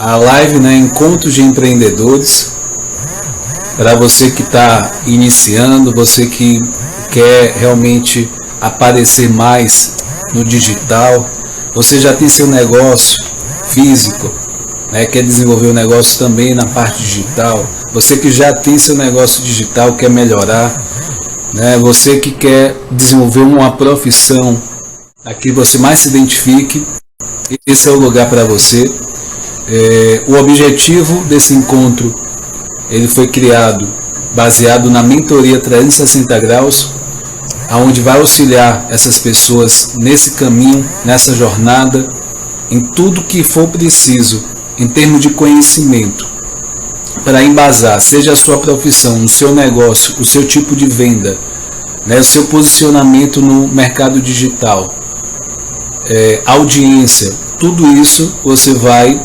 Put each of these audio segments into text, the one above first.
a live, né, Encontros de Empreendedores. Para você que está iniciando, você que quer realmente aparecer mais no digital, você já tem seu negócio físico, né, quer desenvolver o negócio também na parte digital, você que já tem seu negócio digital, quer melhorar, né, você que quer desenvolver uma profissão a que você mais se identifique, esse é o lugar para você. O objetivo desse encontro, ele foi criado baseado na mentoria 360 graus, onde vai auxiliar essas pessoas nesse caminho, nessa jornada, em tudo que for preciso, em termos de conhecimento, para embasar, seja a sua profissão, o seu negócio, o seu tipo de venda, né, o seu posicionamento no mercado digital, audiência, tudo isso você vai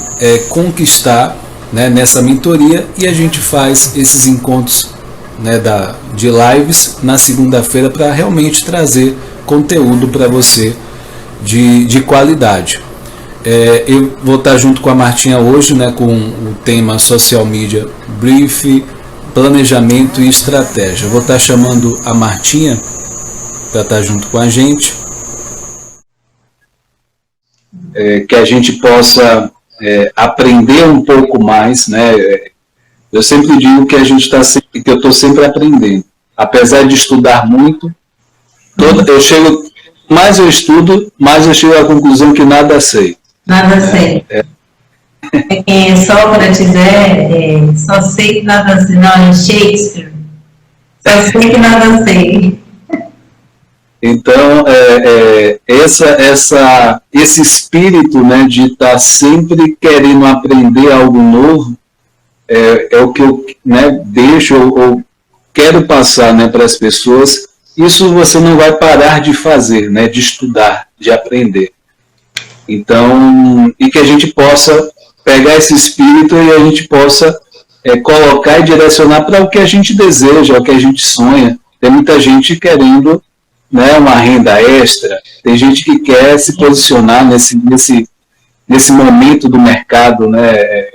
conquistar, né, nessa mentoria, e a gente faz esses encontros, né, de lives na segunda-feira para realmente trazer conteúdo para você de qualidade. Eu vou estar junto com a Martinha hoje, né, com o tema Social Media Brief, Planejamento e Estratégia. Eu vou estar chamando a Martinha para estar junto com a gente, que a gente possa aprender um pouco mais, né? Eu sempre digo que que eu estou sempre aprendendo, apesar de estudar muito. Mais eu estudo, mais eu chego à conclusão que nada sei. Nada sei. Quem é Sócrates só sei que nada sei. Não, é Shakespeare. Só sei que nada sei. Então, esse espírito, né, de estar sempre querendo aprender algo novo, é o que eu, né, deixo ou quero passar, né, para as pessoas. Isso você não vai parar de fazer, né, de estudar, de aprender. Então, e que a gente possa pegar esse espírito e a gente possa colocar e direcionar para o que a gente deseja, o que a gente sonha. Tem muita gente querendo, né, uma renda extra, tem gente que quer se posicionar nesse momento do mercado, né,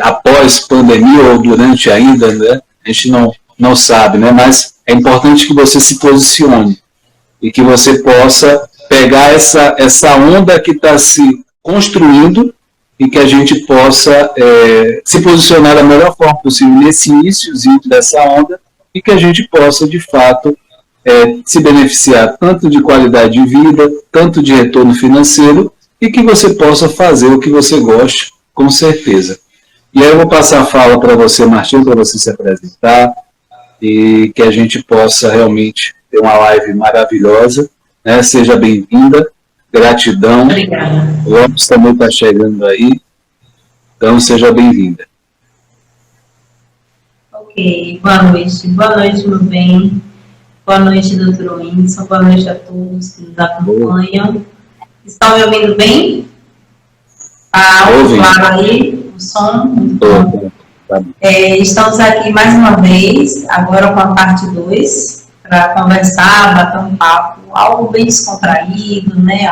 após pandemia ou durante ainda, né, a gente não sabe, né, mas é importante que você se posicione e que você possa pegar essa onda que está se construindo e que a gente possa se posicionar da melhor forma possível nesse iníciozinho dessa onda e que a gente possa, de fato, se beneficiar tanto de qualidade de vida, tanto de retorno financeiro e que você possa fazer o que você goste, com certeza. E aí eu vou passar a fala para você, Martinho, para você se apresentar e que a gente possa realmente ter uma live maravilhosa, né? Seja bem-vinda, gratidão. Obrigada. O Lopes também está chegando aí, então seja bem-vinda. Ok, boa noite, meu bem. Boa noite, doutor Whindersson. Boa noite a todos que nos acompanham. Estão me ouvindo bem? Está claro aí o som? Muito bom. Estamos aqui mais uma vez, agora com a parte 2, para conversar, bater um papo, algo bem descontraído, né?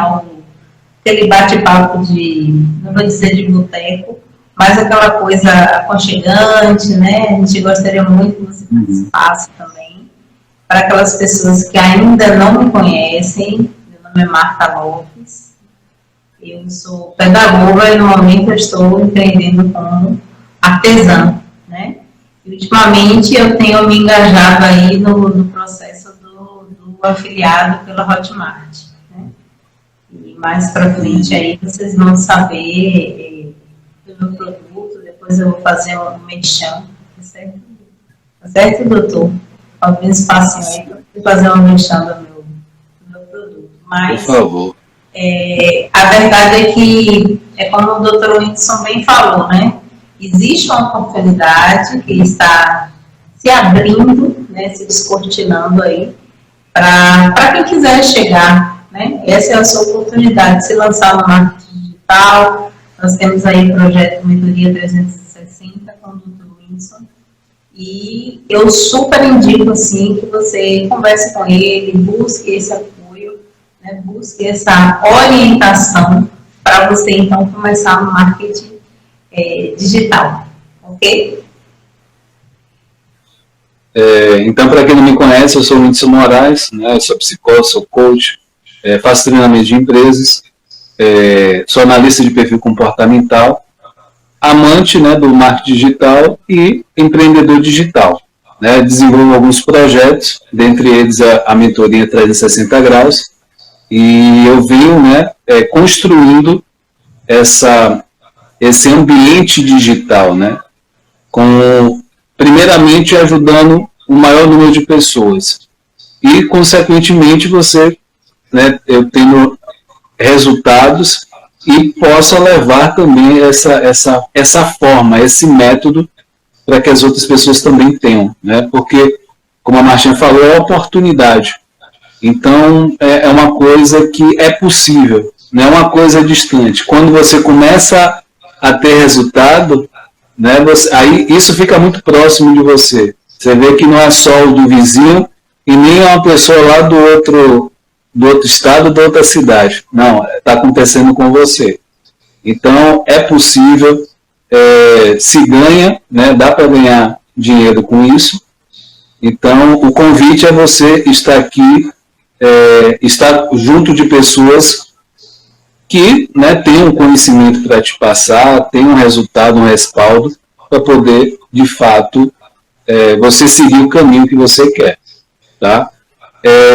Aquele bate-papo não vou dizer de boteco, mas aquela coisa aconchegante, né? A gente gostaria muito que você participasse também. Para aquelas pessoas que ainda não me conhecem, meu nome é Marta Lopes, eu sou pedagoga e no momento eu estou empreendendo como artesã, né? E ultimamente eu tenho me engajado aí no processo do afiliado pela Hotmart, né? E mais para frente aí vocês vão saber do meu produto, depois eu vou fazer um merchan, tá certo? Tá certo, doutor? Algum espacinho aí para fazer uma merchan do meu produto. Mas, por favor. A verdade é que, como o doutor Whindersson bem falou, né? Existe uma oportunidade que está se abrindo, né, se descortinando aí, para quem quiser chegar, né? Essa é a sua oportunidade de se lançar no marketing digital. Nós temos aí o projeto Mentoria 360 com o Dr. Whindersson. E eu super indico, assim, que você converse com ele, busque esse apoio, né, busque essa orientação para você, então, começar no marketing digital, ok? Então, para quem não me conhece, eu sou o Whindersson Moraes, né? Eu sou psicólogo, sou coach, faço treinamento de empresas, sou analista de perfil comportamental, amante, né, do marketing digital e empreendedor digital. Né? Desenvolvo alguns projetos, dentre eles a mentoria 360 graus, e eu venho, né, construindo esse ambiente digital, né, primeiramente ajudando o maior número de pessoas e, consequentemente, você, né, eu tenho resultados e possa levar também essa forma, esse método para que as outras pessoas também tenham, né? Porque, como a Martinha falou, é oportunidade. Então, é uma coisa que é possível, não é uma coisa distante. Quando você começa a ter resultado, né, aí isso fica muito próximo de você. Você vê que não é só o do vizinho e nem é uma pessoa lá do outro estado, da outra cidade. Não, está acontecendo com você. Então, é possível, se ganha, né, dá para ganhar dinheiro com isso. Então, o convite é você estar aqui, estar junto de pessoas que, né, têm um conhecimento para te passar, têm um resultado, um respaldo, para poder, de fato, você seguir o caminho que você quer. Tá?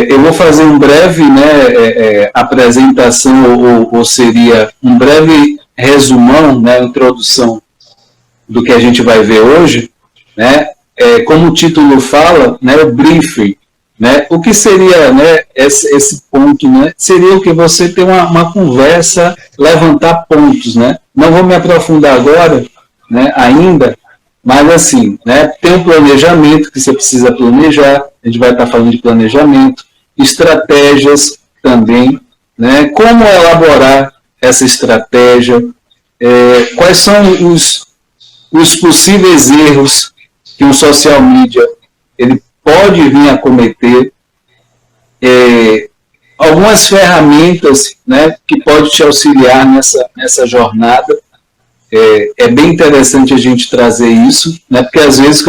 Eu vou fazer um breve, né, apresentação, ou seria um breve resumão, né, introdução do que a gente vai ver hoje, né, como o título fala, né, o briefing, né, o que seria, né, esse ponto, né, seria o que você ter uma conversa, levantar pontos, né, não vou me aprofundar agora, né, ainda, mas assim, né, tem um planejamento que você precisa planejar, a gente vai estar falando de planejamento, estratégias também, né, como elaborar essa estratégia, quais são os possíveis erros que um social media ele pode vir a cometer, algumas ferramentas, né, que pode te auxiliar nessa jornada. É bem interessante a gente trazer isso, né, porque às vezes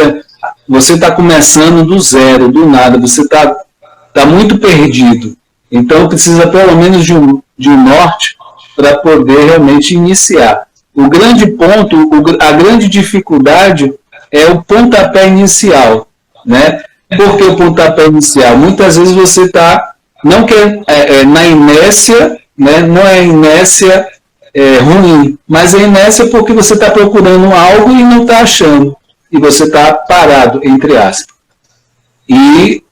você está começando do zero, do nada, você está muito perdido, então precisa pelo menos de um norte para poder realmente iniciar. O grande ponto, a grande dificuldade é o pontapé inicial, né? Por que o pontapé inicial? Muitas vezes você está, não quer, na inércia, né? Não é inércia ruim, mas é inércia porque você está procurando algo e não está achando, e você está parado, entre aspas. E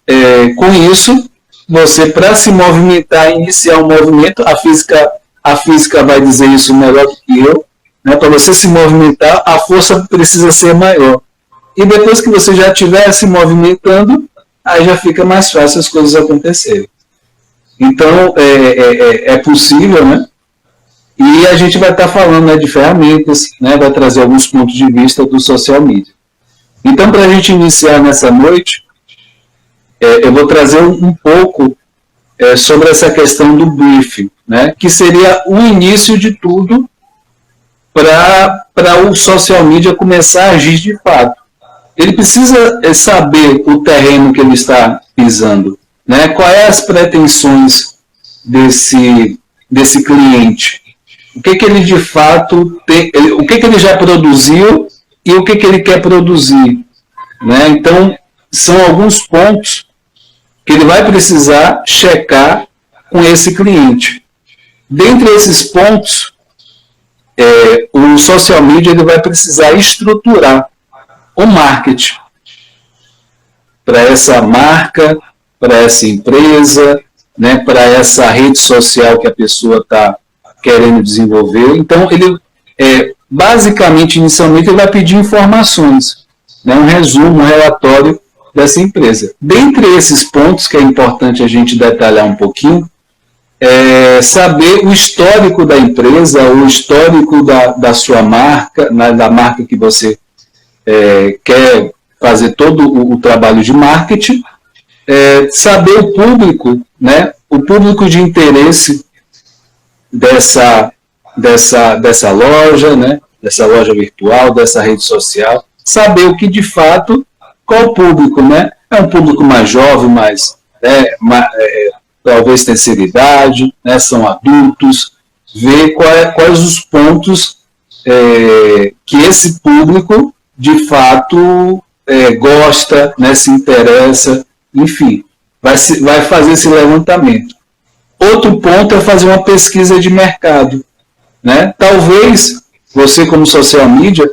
com isso, você, para se movimentar, iniciar um movimento, a física vai dizer isso melhor do que eu, né? Para você se movimentar, a força precisa ser maior. E depois que você já estiver se movimentando, aí já fica mais fácil as coisas acontecerem. Então, é possível, né? E a gente vai estar falando, né, de ferramentas, né, vai trazer alguns pontos de vista do social media. Então, para a gente iniciar nessa noite, eu vou trazer um pouco sobre essa questão do briefing, né, que seria o início de tudo para o social media começar a agir de fato. Ele precisa saber o terreno que ele está pisando, né, quais as pretensões desse cliente, o que ele de fato tem, o que ele já produziu e o que ele quer produzir, né? Então, são alguns pontos que ele vai precisar checar com esse cliente. Dentre esses pontos, o social media ele vai precisar estruturar o marketing para essa marca, para essa empresa, né, para essa rede social que a pessoa está querendo desenvolver. Então, ele, basicamente, inicialmente, ele vai pedir informações, né, um resumo, um relatório dessa empresa. Dentre esses pontos, que é importante a gente detalhar um pouquinho, saber o histórico da empresa, o histórico da sua marca, da marca que você quer fazer todo o trabalho de marketing, saber o público, né, o público de interesse dessa loja, né, dessa loja virtual, dessa rede social, saber o que de fato, qual o público, né? É um público mais jovem, talvez terceira idade, né? São adultos, ver quais os pontos que esse público de fato gosta, né? Se interessa, enfim, vai fazer esse levantamento. Outro ponto é fazer uma pesquisa de mercado, né? Talvez você, como social media,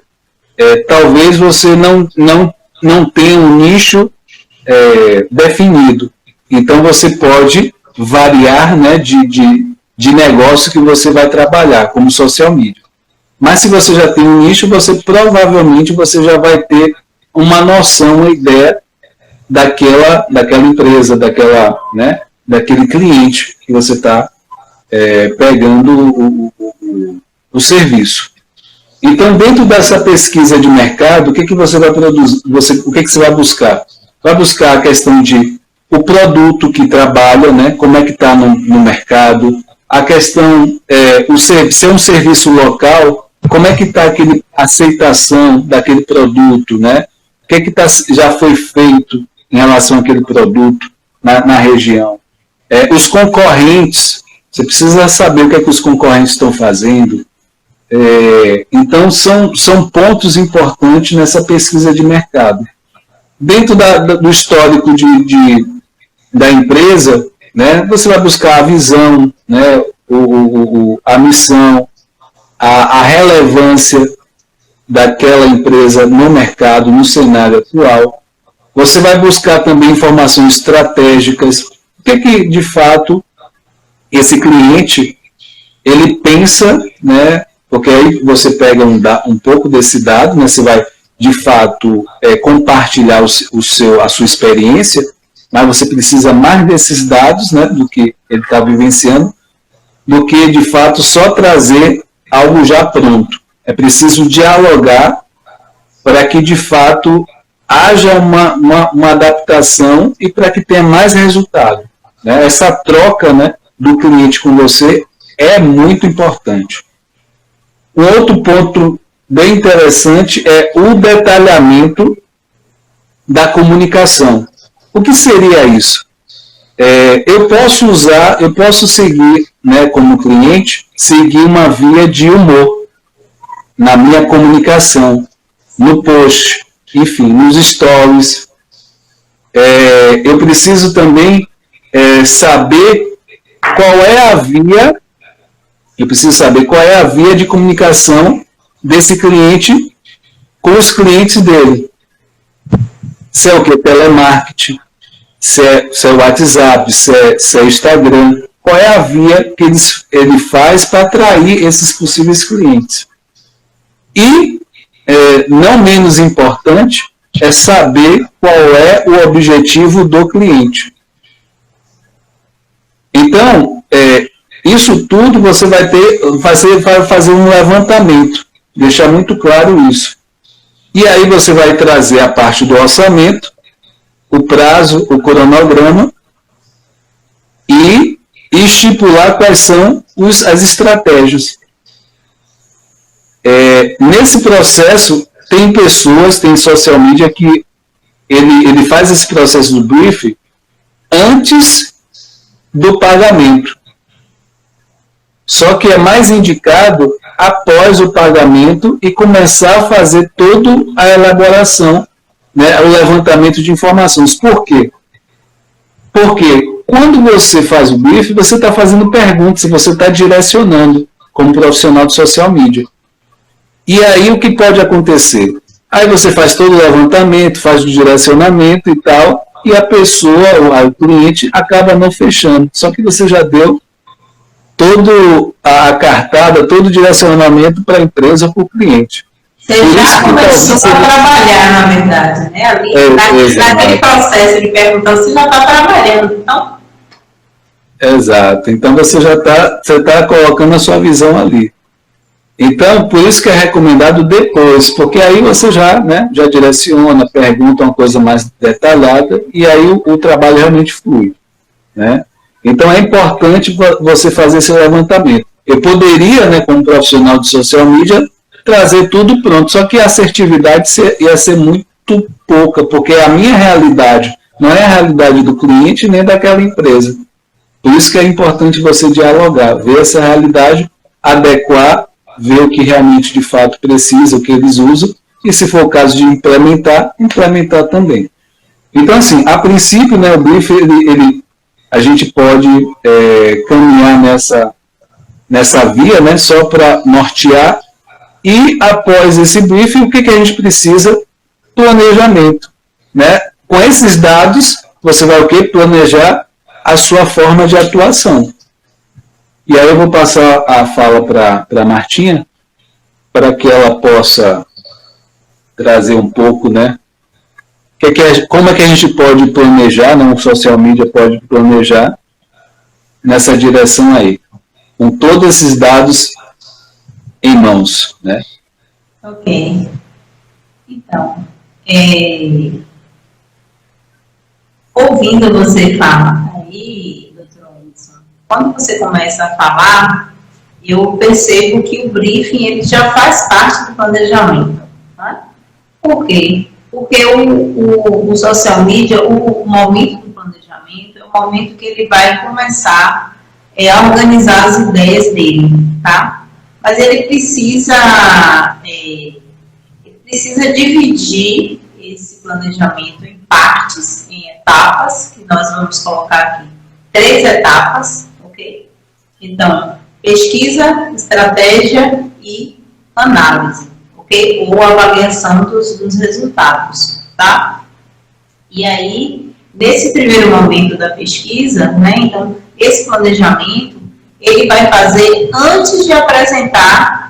talvez você não tenha um nicho definido. Então você pode variar, né, de negócio que você vai trabalhar como social media. Mas se você já tem um nicho, provavelmente você já vai ter uma noção, uma ideia daquela empresa, daquele cliente que você está pegando o serviço. Então, dentro dessa pesquisa de mercado, o que você vai produzir? O que você vai buscar? Vai buscar a questão de o produto que trabalha, né? Como é que está no mercado, a questão, se é um serviço local, como é que está a aceitação daquele produto, né? O que já foi feito em relação àquele produto na região. Os concorrentes, você precisa saber o que os concorrentes estão fazendo. Então, são pontos importantes nessa pesquisa de mercado. Dentro do histórico da empresa, né, você vai buscar a visão, né, a missão, a relevância daquela empresa no mercado, no cenário atual. Você vai buscar também informações estratégicas. O que de fato, esse cliente, ele pensa, né? Porque aí você pega um pouco desse dado, né? Você vai, de fato, compartilhar a sua experiência, mas você precisa mais desses dados, né? Do que ele está vivenciando, do que, de fato, só trazer algo já pronto. É preciso dialogar para que, de fato, haja uma adaptação e para que tenha mais resultado. Né? Essa troca, né, do cliente com você é muito importante. Um outro ponto bem interessante é o detalhamento da comunicação. O que seria isso? Eu posso seguir, né, como cliente, seguir uma via de humor na minha comunicação, no post, enfim, nos stories. Eu preciso também saber qual é a via de comunicação desse cliente com os clientes dele. Se é o que? Telemarketing, se é o WhatsApp, se é Instagram. Qual é a via que ele faz para atrair esses possíveis clientes? E, não menos importante, é saber qual é o objetivo do cliente. Então, isso tudo você vai fazer um levantamento, deixar muito claro isso. E aí você vai trazer a parte do orçamento, o prazo, o cronograma e estipular quais são as estratégias. Nesse processo, tem social media que ele faz esse processo do briefing antes do pagamento. Só que é mais indicado após o pagamento e começar a fazer toda a elaboração, né, o levantamento de informações. Por quê? Porque quando você faz o briefing, você está fazendo perguntas, você está direcionando como profissional de social media. E aí o que pode acontecer? Aí você faz todo o levantamento, faz o direcionamento e tal, e a pessoa, o cliente, acaba não fechando. Só que você já deu toda a cartada, todo o direcionamento para a empresa ou para o cliente. Você já começou a trabalhar, na verdade, né? Ali, naquele processo de perguntar, você já está trabalhando, então... Exato. Então você já está colocando a sua visão ali. Então, por isso que é recomendado depois, porque aí você já direciona, pergunta uma coisa mais detalhada e aí o trabalho realmente flui. Né? Então, é importante você fazer esse levantamento. Eu poderia, né, como profissional de social media, trazer tudo pronto. Só que a assertividade ia ser muito pouca, porque a minha realidade não é a realidade do cliente nem daquela empresa. Por isso que é importante você dialogar, ver essa realidade, adequar, ver o que realmente de fato precisa, o que eles usam, e se for o caso de implementar também. Então, assim, a princípio, né, o brief, a gente pode caminhar nessa via, né, só para nortear, e após esse briefing, o que a gente precisa? Planejamento. Né? Com esses dados, você vai o quê? Planejar a sua forma de atuação. E aí eu vou passar a fala para a Martinha, para que ela possa trazer um pouco, né? Como é que a gente pode planejar, né? O social media pode planejar nessa direção aí, com todos esses dados em mãos, né? Ok. Então, ouvindo você falar aí, doutor Wilson, quando você começa a falar, eu percebo que o briefing ele já faz parte do planejamento. Tá? Por quê? Porque o social media, o momento do planejamento, é o momento que ele vai começar a organizar as ideias dele, tá? Mas ele precisa dividir esse planejamento em partes, em etapas, que nós vamos colocar aqui 3 etapas, ok? Então, pesquisa, estratégia e análise, ok? Ou avaliação dos resultados, tá? E aí, nesse primeiro momento da pesquisa, né, então, esse planejamento, ele vai fazer antes de apresentar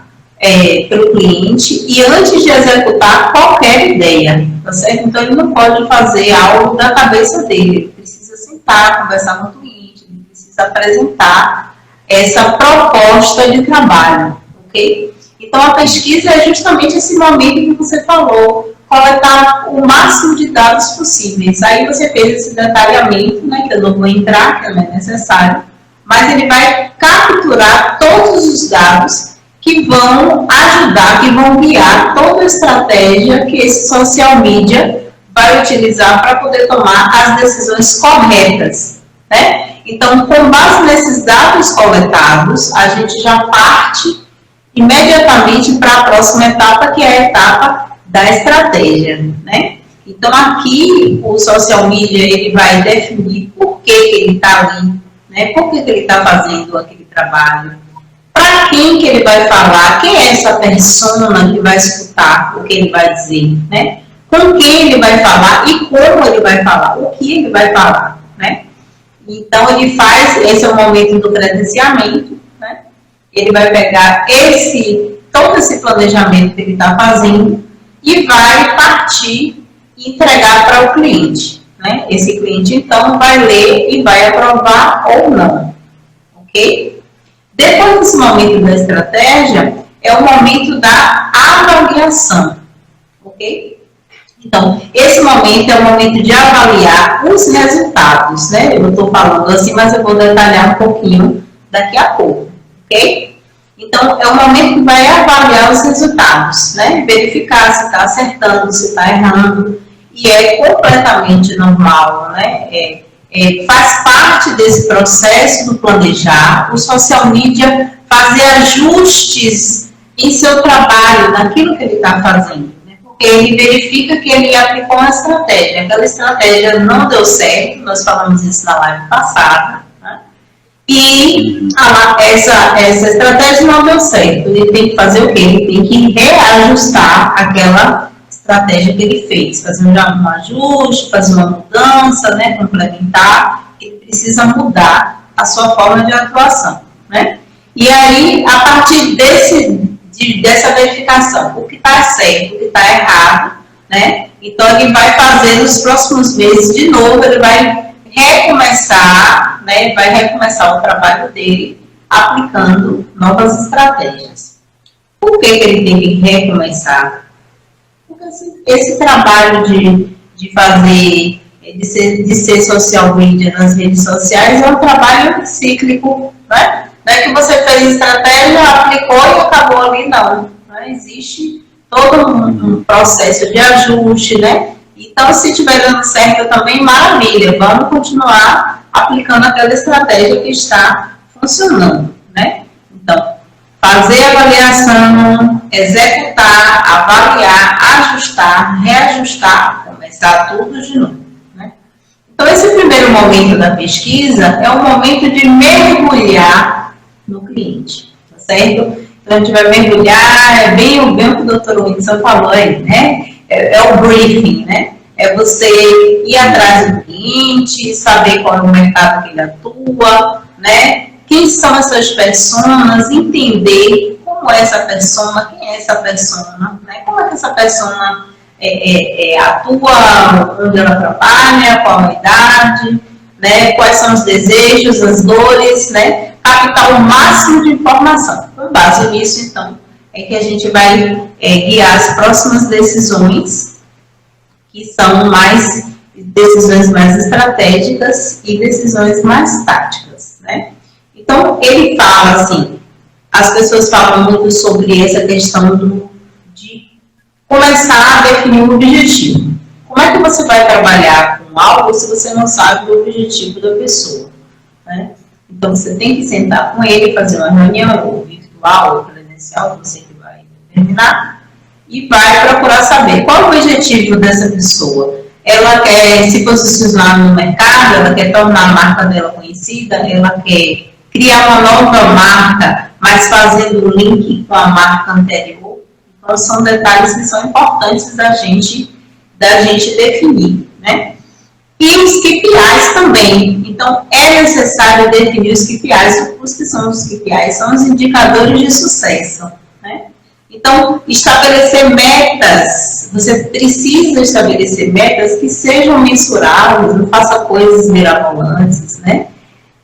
para o cliente e antes de executar qualquer ideia, tá certo? Então, ele não pode fazer algo da cabeça dele, ele precisa sentar, conversar com o cliente, ele precisa apresentar essa proposta de trabalho, ok? Então, a pesquisa é justamente esse momento que você falou, coletar o máximo de dados possíveis. Aí você fez esse detalhamento, né, que eu não vou entrar, que não é necessário, mas ele vai capturar todos os dados que vão ajudar, que vão guiar toda a estratégia que esse social media vai utilizar para poder tomar as decisões corretas, né? Então, com base nesses dados coletados, a gente já parte imediatamente para a próxima etapa, que é a etapa da estratégia, né? Então, aqui, o social media, ele vai definir por que ele está ali, né? Por que ele está fazendo aquele trabalho, para quem que ele vai falar, quem é essa persona que vai escutar o que ele vai dizer, né? Com quem ele vai falar e como ele vai falar, o que ele vai falar, né? Então, ele faz, esse é o momento do credenciamento, né? Ele vai pegar todo esse planejamento que ele está fazendo e vai partir e entregar para o cliente, né? Esse cliente, então, vai ler e vai aprovar ou não, ok? Depois desse momento da estratégia, é o momento da avaliação, ok? Então, esse momento é o momento de avaliar os resultados, né? Eu estou falando assim, mas eu vou detalhar um pouquinho daqui a pouco, ok? Então, é o momento que vai avaliar os resultados, né? Verificar se está acertando, se está errando, e é completamente normal, né? Faz parte desse processo do planejar, o social media fazer ajustes em seu trabalho, naquilo que ele está fazendo, né? Porque ele verifica que ele aplicou uma estratégia, aquela estratégia não deu certo, nós falamos isso na live passada, né? E essa estratégia não deu certo, ele tem que fazer o quê? Ele tem que reajustar aquela estratégia que ele fez, fazer um ajuste, fazer uma mudança, né, complementar, ele precisa mudar a sua forma de atuação, né? E aí, a partir dessa verificação, o que está certo, o que está errado, né? Então, ele vai fazer nos próximos meses de novo, ele vai recomeçar, né, vai recomeçar o trabalho dele aplicando novas estratégias. Por que ele tem que recomeçar? Porque esse trabalho de fazer, de ser social media nas redes sociais é um trabalho cíclico, né? Não é que você fez estratégia, aplicou e acabou ali, não. Né? existe todo um processo de ajuste, né? Então, se estiver dando certo também, maravilha, vamos continuar aplicando aquela estratégia que está funcionando, né? Então, fazer avaliação, executar, avaliar, ajustar, reajustar, começar tudo de novo, né? Então, esse primeiro momento da pesquisa é um momento de mergulhar no cliente, tá certo? Então, a gente vai mergulhar, é bem o que o doutor Wilson falou aí, né? É o briefing, né? É você ir atrás do cliente, saber qual é o mercado que ele atua, né? Quem são essas pessoas, entender como é essa pessoa, quem é essa pessoa, né? Como é que essa pessoa atua, onde ela trabalha, qual a idade, né? Quais são os desejos, as dores, né? Captar o máximo de informação. Com base nisso, então, é que a gente vai guiar as próximas decisões, que são decisões mais estratégicas e decisões mais táticas, né? Então, ele fala assim, as pessoas falam muito sobre essa questão de começar a definir um objetivo. Como é que você vai trabalhar com algo se você não sabe o objetivo da pessoa, né? Então, você tem que sentar com ele, fazer uma reunião, ou virtual, ou presencial, você que vai determinar, e vai procurar saber qual é o objetivo dessa pessoa. Ela quer se posicionar no mercado, ela quer tornar a marca dela conhecida, ela quer criar uma nova marca, mas fazendo o link com a marca anterior. Então, são detalhes que são importantes da gente definir, né? E os KPIs também. Então, é necessário definir os KPIs. Os que são os KPIs? São os indicadores de sucesso, né? Então, estabelecer metas. Você precisa estabelecer metas que sejam mensuráveis, não faça coisas mirabolantes, né?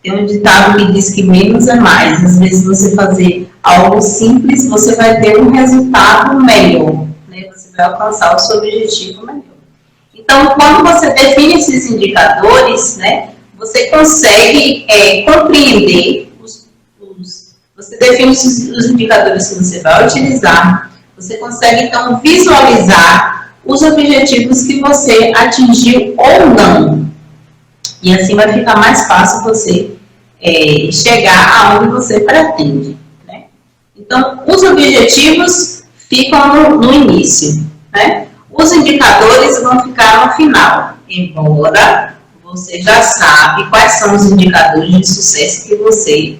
Tem um ditado que diz que menos é mais. Às vezes, você fazer algo simples, você vai ter um resultado melhor, né? Você vai alcançar o seu objetivo melhor. Então, quando você define esses indicadores, né, você consegue compreender, você define os indicadores que você vai utilizar, você consegue, então, visualizar os objetivos que você atingiu ou não. E assim vai ficar mais fácil você chegar aonde você pretende, né? Então, os objetivos ficam no início, né? Os indicadores vão ficar no final, embora você já sabe quais são os indicadores de sucesso que você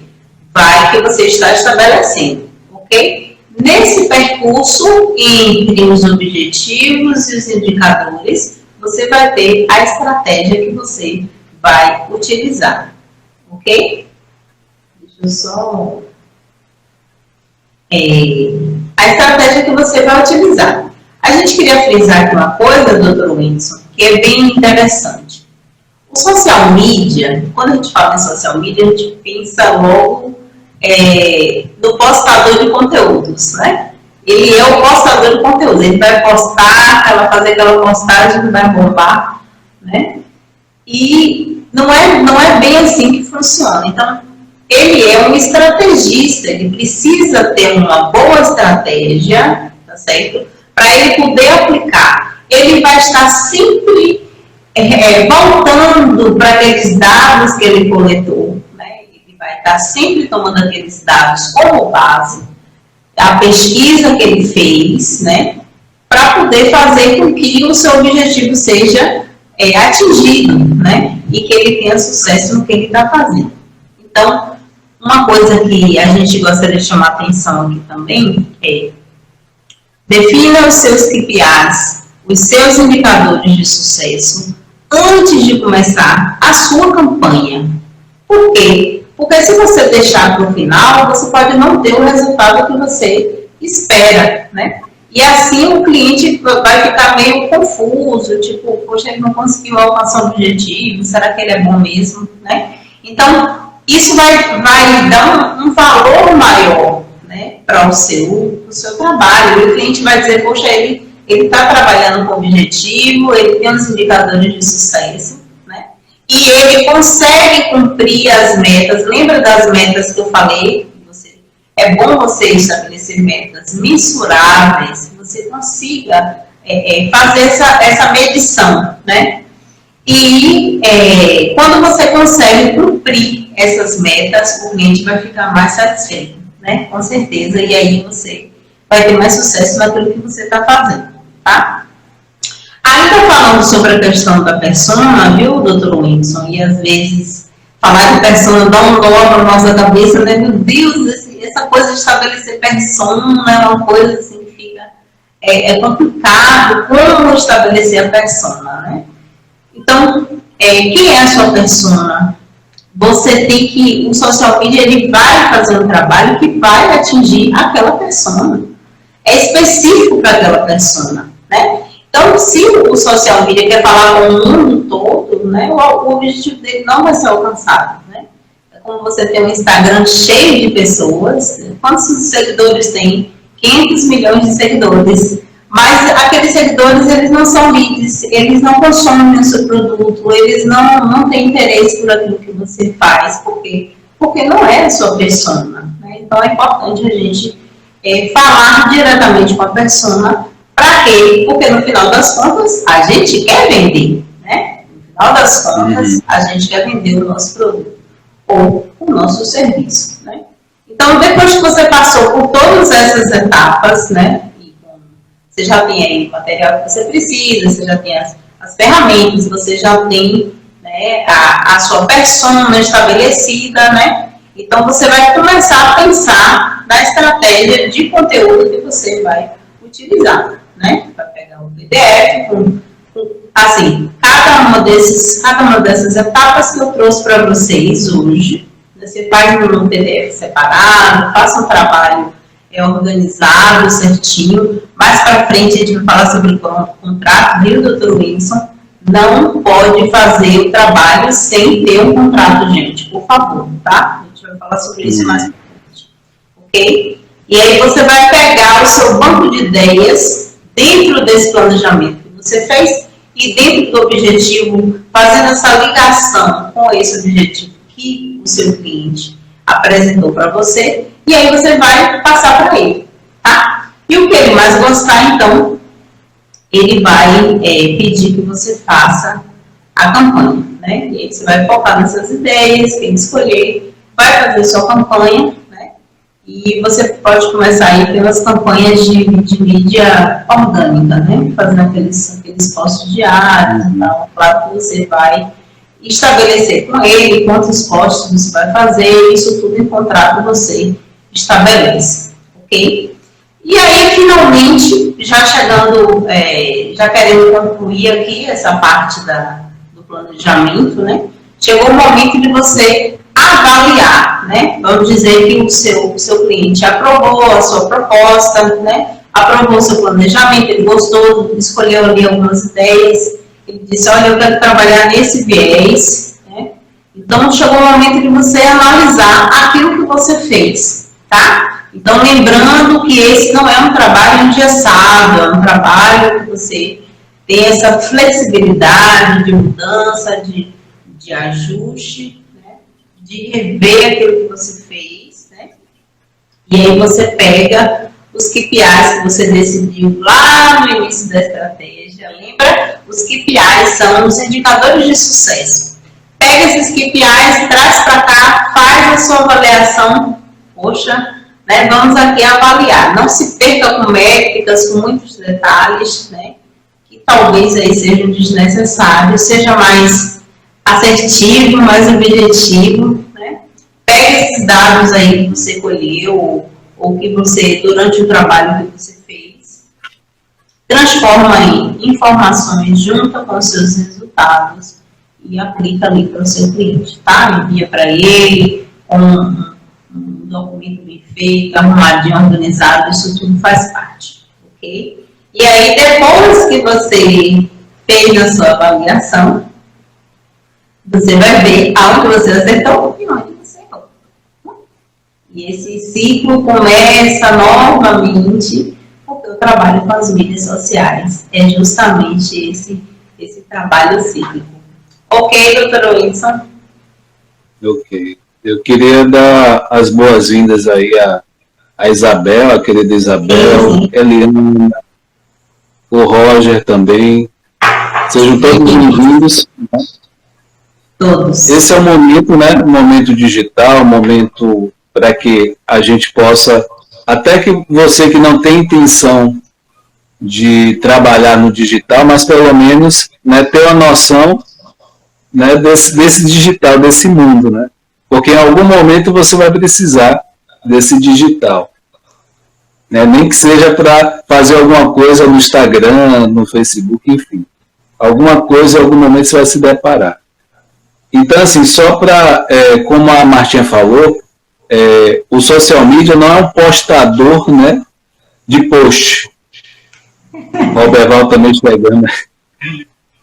está estabelecendo, ok? Nesse percurso, entre os objetivos e os indicadores, você vai ter a estratégia que você vai utilizar, ok? Deixa eu só... a estratégia que você vai utilizar. A gente queria frisar aqui uma coisa, Dr. Whindersson, que é bem interessante. O social media, quando a gente fala em social media, a gente pensa logo no postador de conteúdos, né? Ele é o postador de conteúdos, ele vai postar, fazer aquela postagem que vai bombar, né? E não é bem assim que funciona. Então, ele é um estrategista, ele precisa ter uma boa estratégia, tá certo? Para ele poder aplicar. Ele vai estar sempre voltando para aqueles dados que ele coletou, né? Ele vai estar sempre tomando aqueles dados como base, a pesquisa que ele fez, né? Para poder fazer com que o seu objetivo seja atingido, né? E que ele tenha sucesso no que ele está fazendo. Então, uma coisa que a gente gostaria de chamar atenção aqui também é: defina os seus KPIs, os seus indicadores de sucesso, antes de começar a sua campanha. Por quê? Porque se você deixar para o final, você pode não ter o resultado que você espera, né? E assim o cliente vai ficar meio confuso, tipo, poxa, ele não conseguiu alcançar o objetivo, será que ele é bom mesmo, né? Então, isso vai dar um valor maior, né, para o seu trabalho. E o cliente vai dizer, poxa, ele está trabalhando com objetivo, ele tem os indicadores de sucesso, né, e ele consegue cumprir as metas. Lembra das metas que eu falei? é bom você estabelecer metas mensuráveis, que você consiga fazer essa medição, né? E quando você consegue cumprir essas metas, o cliente vai ficar mais satisfeito, né? Com certeza, e aí você vai ter mais sucesso naquilo que você está fazendo, tá? Ainda falando sobre a questão da persona, viu, doutor Whindersson, e às vezes falar de persona dá um nó na nossa cabeça, né? Meu Deus, essa coisa de estabelecer persona é uma coisa assim que fica complicado, como estabelecer a persona, né? Então, quem é a sua persona? Você tem que, o social media, ele vai fazer um trabalho que vai atingir aquela persona. É específico para aquela persona, né? Então, se o social media quer falar com o mundo todo, né, o objetivo dele não vai ser alcançado, né? É como você tem um Instagram cheio de pessoas, quantos seguidores tem? 500 milhões de seguidores. Mas aqueles seguidores, eles não são leads, eles não consomem o seu produto, eles não têm interesse por aquilo que você faz. Por quê? Porque não é a sua persona, né? Então, é importante a gente falar diretamente com a persona. Para quê? Porque no final das contas, a gente quer vender, né? No final das contas, a gente quer vender o nosso produto ou o nosso serviço, né? Então, depois que você passou por todas essas etapas, né? Você já tem aí o material que você precisa, você já tem as ferramentas, você já tem, né, a sua persona estabelecida, né? Então, você vai começar a pensar na estratégia de conteúdo que você vai utilizar, né? Vai pegar o PDF, assim, cada uma dessas etapas que eu trouxe para vocês hoje, você faz um PDF separado, faça um trabalho organizado, certinho. Mais para frente a gente vai falar sobre o contrato, viu, doutor Whindersson? Não pode fazer o trabalho sem ter um contrato, gente, por favor, tá? A gente vai falar sobre isso mais para frente, ok? E aí você vai pegar o seu banco de ideias dentro desse planejamento que você fez e dentro do objetivo, fazendo essa ligação com esse objetivo que o seu cliente apresentou para você, e aí você vai passar para ele, tá? E o que ele mais gostar, então, ele vai pedir que você faça a campanha, né? E aí você vai focar nessas ideias, quem escolher, vai fazer sua campanha, né? E você pode começar aí pelas campanhas de mídia orgânica, né? Fazendo aqueles posts diários e tal. Claro que você vai estabelecer com ele quantos posts você vai fazer, isso tudo em contrato você estabelece, ok? E aí, finalmente, já chegando, já querendo concluir aqui essa parte do planejamento, né? Chegou o momento de você avaliar, né? Vamos dizer que o seu cliente aprovou a sua proposta, né? Aprovou o seu planejamento, ele gostou, escolheu ali algumas ideias, ele disse, olha, eu quero trabalhar nesse viés, né? Então, chegou o momento de você analisar aquilo que você fez, tá? Então, lembrando que esse não é um trabalho engessado, é um trabalho que você tem essa flexibilidade de mudança, de ajuste, né? De rever aquilo que você fez, né? E aí você pega os KPIs que você decidiu lá no início da estratégia, lembra? Os KPIs são os indicadores de sucesso. Pega esses KPIs, traz para cá, faz a sua avaliação. Poxa, né, vamos aqui avaliar. Não se perca com métricas, com muitos detalhes, né, que talvez aí sejam desnecessários. Seja mais assertivo, mais objetivo, né? Pega esses dados aí que você colheu, ou que você, durante o trabalho que você fez, transforma em informações junto com os seus resultados e aplica ali para o seu cliente, tá? Envia para ele um documento bem feito, arrumadinho, organizado, isso tudo faz parte, ok? E aí, depois que você fez a sua avaliação, você vai ver aonde você acertou e onde você errou. E esse ciclo começa novamente, porque eu trabalho com as mídias sociais. É justamente esse trabalho cíclico. Ok, doutor Whindersson? Ok. Eu queria dar as boas-vindas aí a Isabel, a querida Isabel, Eliana, o Roger também. Sejam todos bem-vindos. Todos. Esse é o momento, né? O momento digital, o momento para que a gente possa, até que você que não tem intenção de trabalhar no digital, mas pelo menos, né, ter uma noção, né, desse digital, desse mundo, né? Porque em algum momento você vai precisar desse digital, né? Nem que seja para fazer alguma coisa no Instagram, no Facebook, enfim. Alguma coisa, em algum momento você vai se deparar. Então, assim, só para, como a Martinha falou, o social media não é um postador, né, de post. O Alberval também chegando.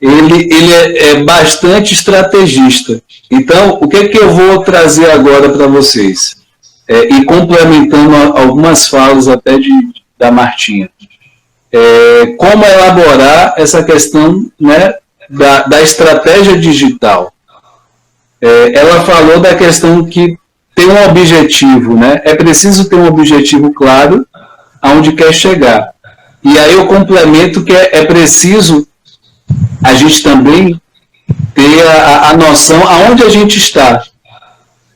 Ele é bastante estrategista. Então, o que é que eu vou trazer agora para vocês? E complementando algumas falas até da Martinha. Como elaborar essa questão, né, da estratégia digital. Ela falou da questão que tem um objetivo, né? É preciso ter um objetivo claro aonde quer chegar. E aí eu complemento que é preciso a gente também ter a noção aonde a gente está.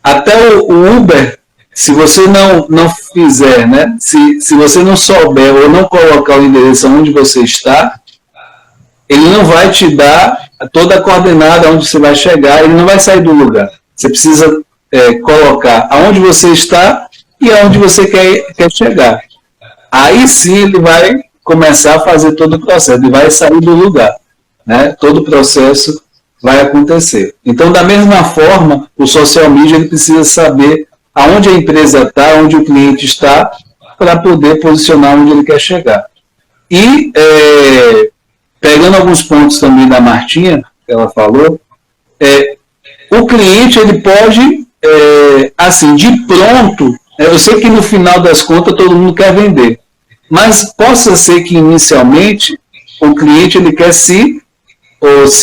Até o Uber, se você não fizer, né? Se você não souber ou não colocar o endereço onde você está, ele não vai te dar toda a coordenada onde você vai chegar, ele não vai sair do lugar. Você precisa colocar aonde você está e aonde você quer chegar. Aí sim ele vai começar a fazer todo o processo, ele vai sair do lugar, né? Todo o processo vai acontecer. Então, da mesma forma, o social media ele precisa saber aonde a empresa está, onde o cliente está, para poder posicionar onde ele quer chegar. E, pegando alguns pontos também da Martinha, que ela falou, o cliente ele pode, assim, de pronto, eu sei que no final das contas todo mundo quer vender, mas possa ser que inicialmente o cliente ele quer se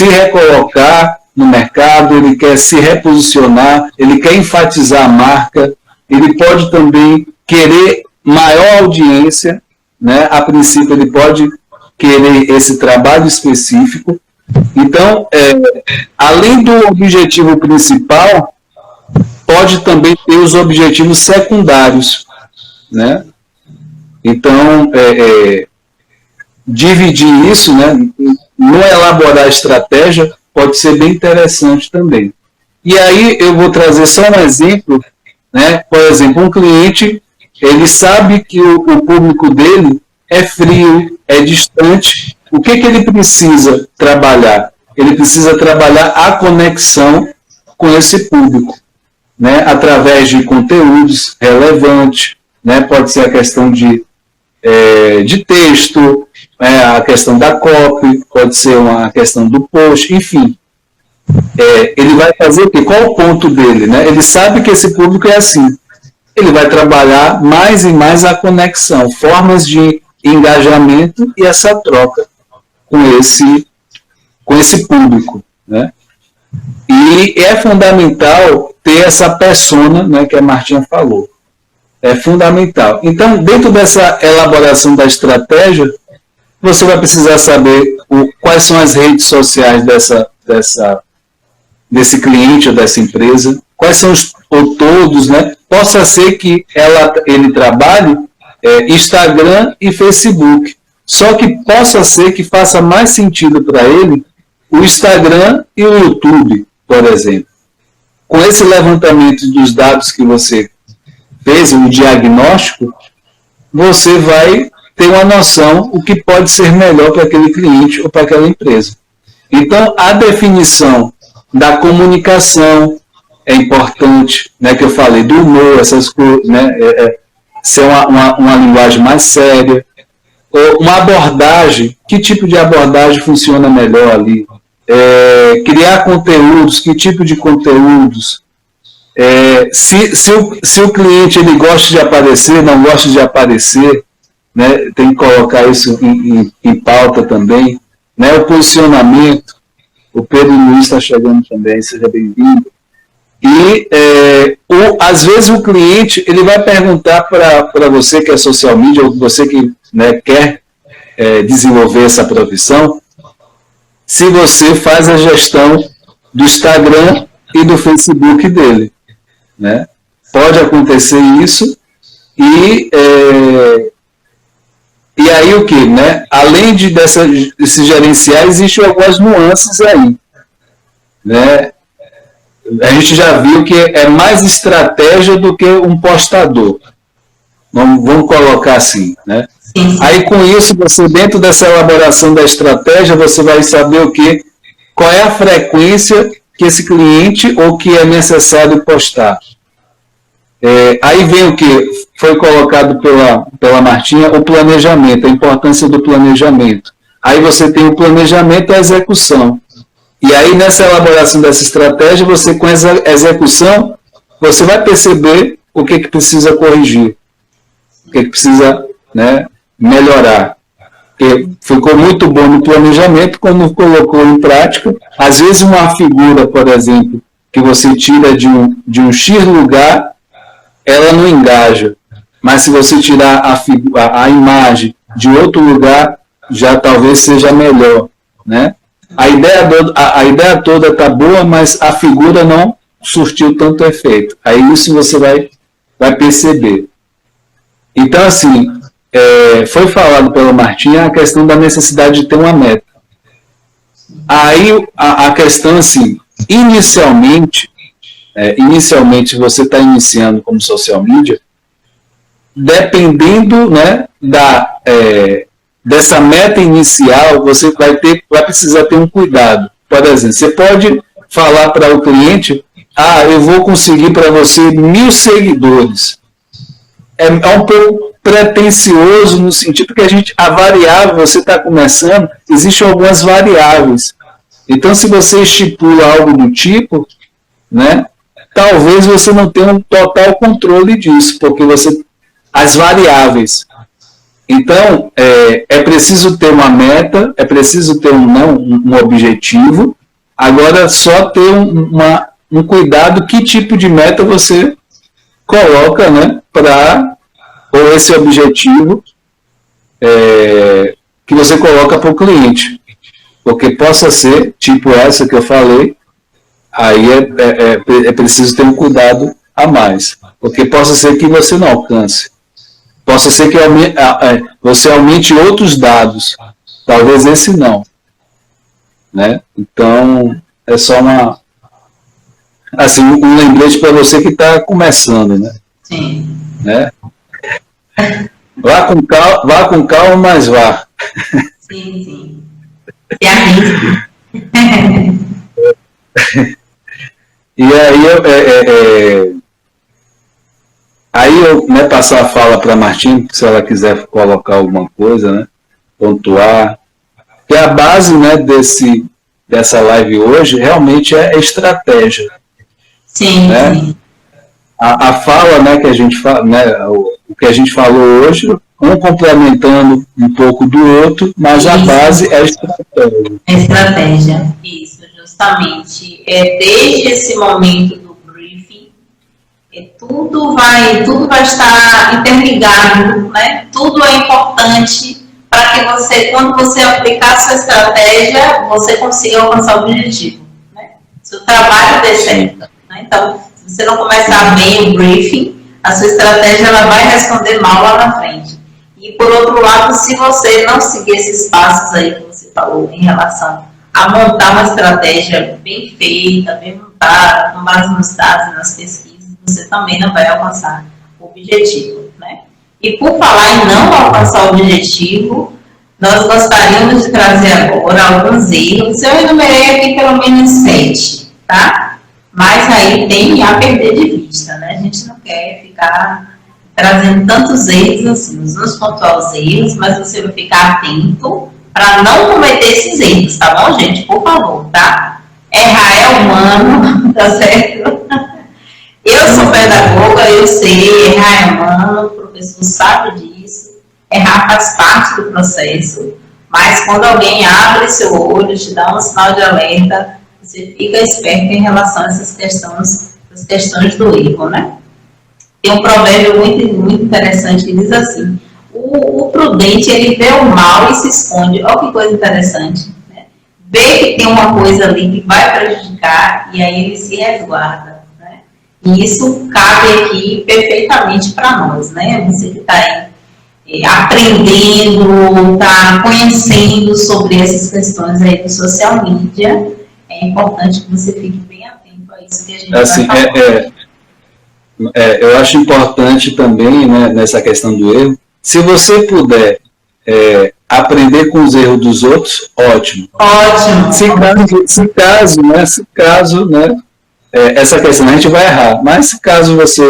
recolocar no mercado, ele quer se reposicionar, ele quer enfatizar a marca, ele pode também querer maior audiência, né? A princípio ele pode querer esse trabalho específico. Então, além do objetivo principal, pode também ter os objetivos secundários, né? Então, dividir isso, né, no elaborar a estratégia, pode ser bem interessante também. E aí eu vou trazer só um exemplo, né? Por exemplo, um cliente, ele sabe que o público dele é frio, é distante. O que ele precisa trabalhar? Ele precisa trabalhar a conexão com esse público, né? Através de conteúdos relevantes, né? Pode ser a questão de texto, a questão da copy, pode ser uma questão do post, enfim. Ele vai fazer o quê? Qual o ponto dele, né? Ele sabe que esse público é assim. Ele vai trabalhar mais e mais a conexão, formas de engajamento e essa troca com esse público, né? E é fundamental ter essa persona, né, que a Martinha falou. É fundamental. Então, dentro dessa elaboração da estratégia, você vai precisar saber quais são as redes sociais desse cliente ou dessa empresa, quais são todos, né? Possa ser que ele trabalhe Instagram e Facebook, só que possa ser que faça mais sentido para ele o Instagram e o YouTube, por exemplo. Com esse levantamento dos dados que você fez, um diagnóstico, você vai ter uma noção o que pode ser melhor para aquele cliente ou para aquela empresa. Então, a definição da comunicação é importante, né, que eu falei, do humor, essas coisas, né, ser uma linguagem mais séria, ou uma abordagem, que tipo de abordagem funciona melhor ali, criar conteúdos, que tipo de conteúdos, se o cliente ele gosta de aparecer, não gosta de aparecer, né, tem que colocar isso em pauta também, né, o posicionamento. O Pedro Luiz está chegando também, seja bem-vindo. E às vezes o cliente ele vai perguntar para você que é social media, ou você que, né, quer desenvolver essa profissão, se você faz a gestão do Instagram e do Facebook dele, né? Pode acontecer isso e aí o que, né? Além desses gerenciais, existem algumas nuances aí, né? A gente já viu que é mais estratégia do que um postador. Vamos colocar assim, né? Sim. Aí com isso, você dentro dessa elaboração da estratégia, você vai saber o quê? Qual é a frequência que esse cliente ou que é necessário postar. Aí vem o que foi colocado pela Martinha, o planejamento, a importância do planejamento. Aí você tem o planejamento e a execução. E aí, nessa elaboração dessa estratégia, você com essa execução, você vai perceber o que precisa corrigir, o que precisa, né, melhorar. Porque ficou muito bom no planejamento, quando colocou em prática. Às vezes, uma figura, por exemplo, que você tira de um X lugar, ela não engaja. Mas se você tirar a imagem de outro lugar, já talvez seja melhor, né? A ideia toda está boa, mas a figura não surtiu tanto efeito. Aí isso você vai perceber. Então, assim, foi falado pela Martinha a questão da necessidade de ter uma meta. Aí a questão, assim, inicialmente você está iniciando como social media, dependendo, né, dessa meta inicial, você vai precisar ter um cuidado. Por exemplo, você pode falar para o cliente, eu vou conseguir para você 1.000 seguidores. É um pouco pretensioso no sentido que a variável, você está começando, existem algumas variáveis. Então, se você estipula algo do tipo, né, talvez você não tenha um total controle disso, porque as variáveis. Então, é preciso ter uma meta, é preciso ter um objetivo, agora só ter um cuidado que tipo de meta você coloca, né, ou esse objetivo que você coloca para o cliente. Porque possa ser, tipo essa que eu falei, aí é preciso ter um cuidado a mais. Porque possa ser que você não alcance. Possa ser que você aumente outros dados. Talvez esse não. Né? Então, é só um lembrete para você que está começando. Né? Sim. Né? Vá com calma, mas vá. Sim, sim. Se arrisque. E aí eu passar a fala para a Martinha, se ela quiser colocar alguma coisa, né, pontuar. Que a base, né, dessa live hoje realmente é estratégia. Sim, né? sim. A fala, né, que a gente fala, né, o que a gente falou hoje, um complementando um pouco do outro, mas isso. A base é a estratégia. Estratégia, isso, justamente. Desde esse momento do briefing, tudo vai estar interligado, né? Tudo é importante para que você, quando você aplicar a sua estratégia, você consiga alcançar o objetivo, né? Seu trabalho dê certo, né? Então, se você não começar bem o briefing, a sua estratégia ela vai responder mal lá na frente. E, por outro lado, se você não seguir esses passos aí que você falou em relação a montar uma estratégia bem feita, bem montada, com base nos dados e nas pesquisas, você também não vai alcançar o objetivo, né? E por falar em não alcançar o objetivo, nós gostaríamos de trazer agora alguns erros. Eu enumerei aqui pelo menos 7, tá? Mas aí tem a perder de vista, né? A gente não quer ficar trazendo tantos erros assim. Nós vamos pontuar os erros, mas você vai ficar atento para não cometer esses erros, tá bom, gente? Por favor, tá? Errar é humano, tá certo? Eu sou pedagoga, eu sei, errar é humano, o professor sabe disso, errar faz parte do processo, mas quando alguém abre seu olho, te dá um sinal de alerta, você fica esperto em relação a essas questões essas questões do erro, né? Tem um provérbio muito interessante que diz assim: o prudente, ele vê o mal e se esconde. Olha que coisa interessante, né? Vê que tem uma coisa ali que vai prejudicar e aí ele se resguarda, né? E isso cabe aqui perfeitamente para nós, né? Você que está aí aprendendo, está conhecendo sobre essas questões aí do social media, é importante que você fique bem atento a isso que a gente assim, vai falar. Eu acho importante também, né, nessa questão do erro, se você puder aprender com os erros dos outros, ótimo. Ótimo. Se caso, essa questão a gente vai errar, mas se caso você,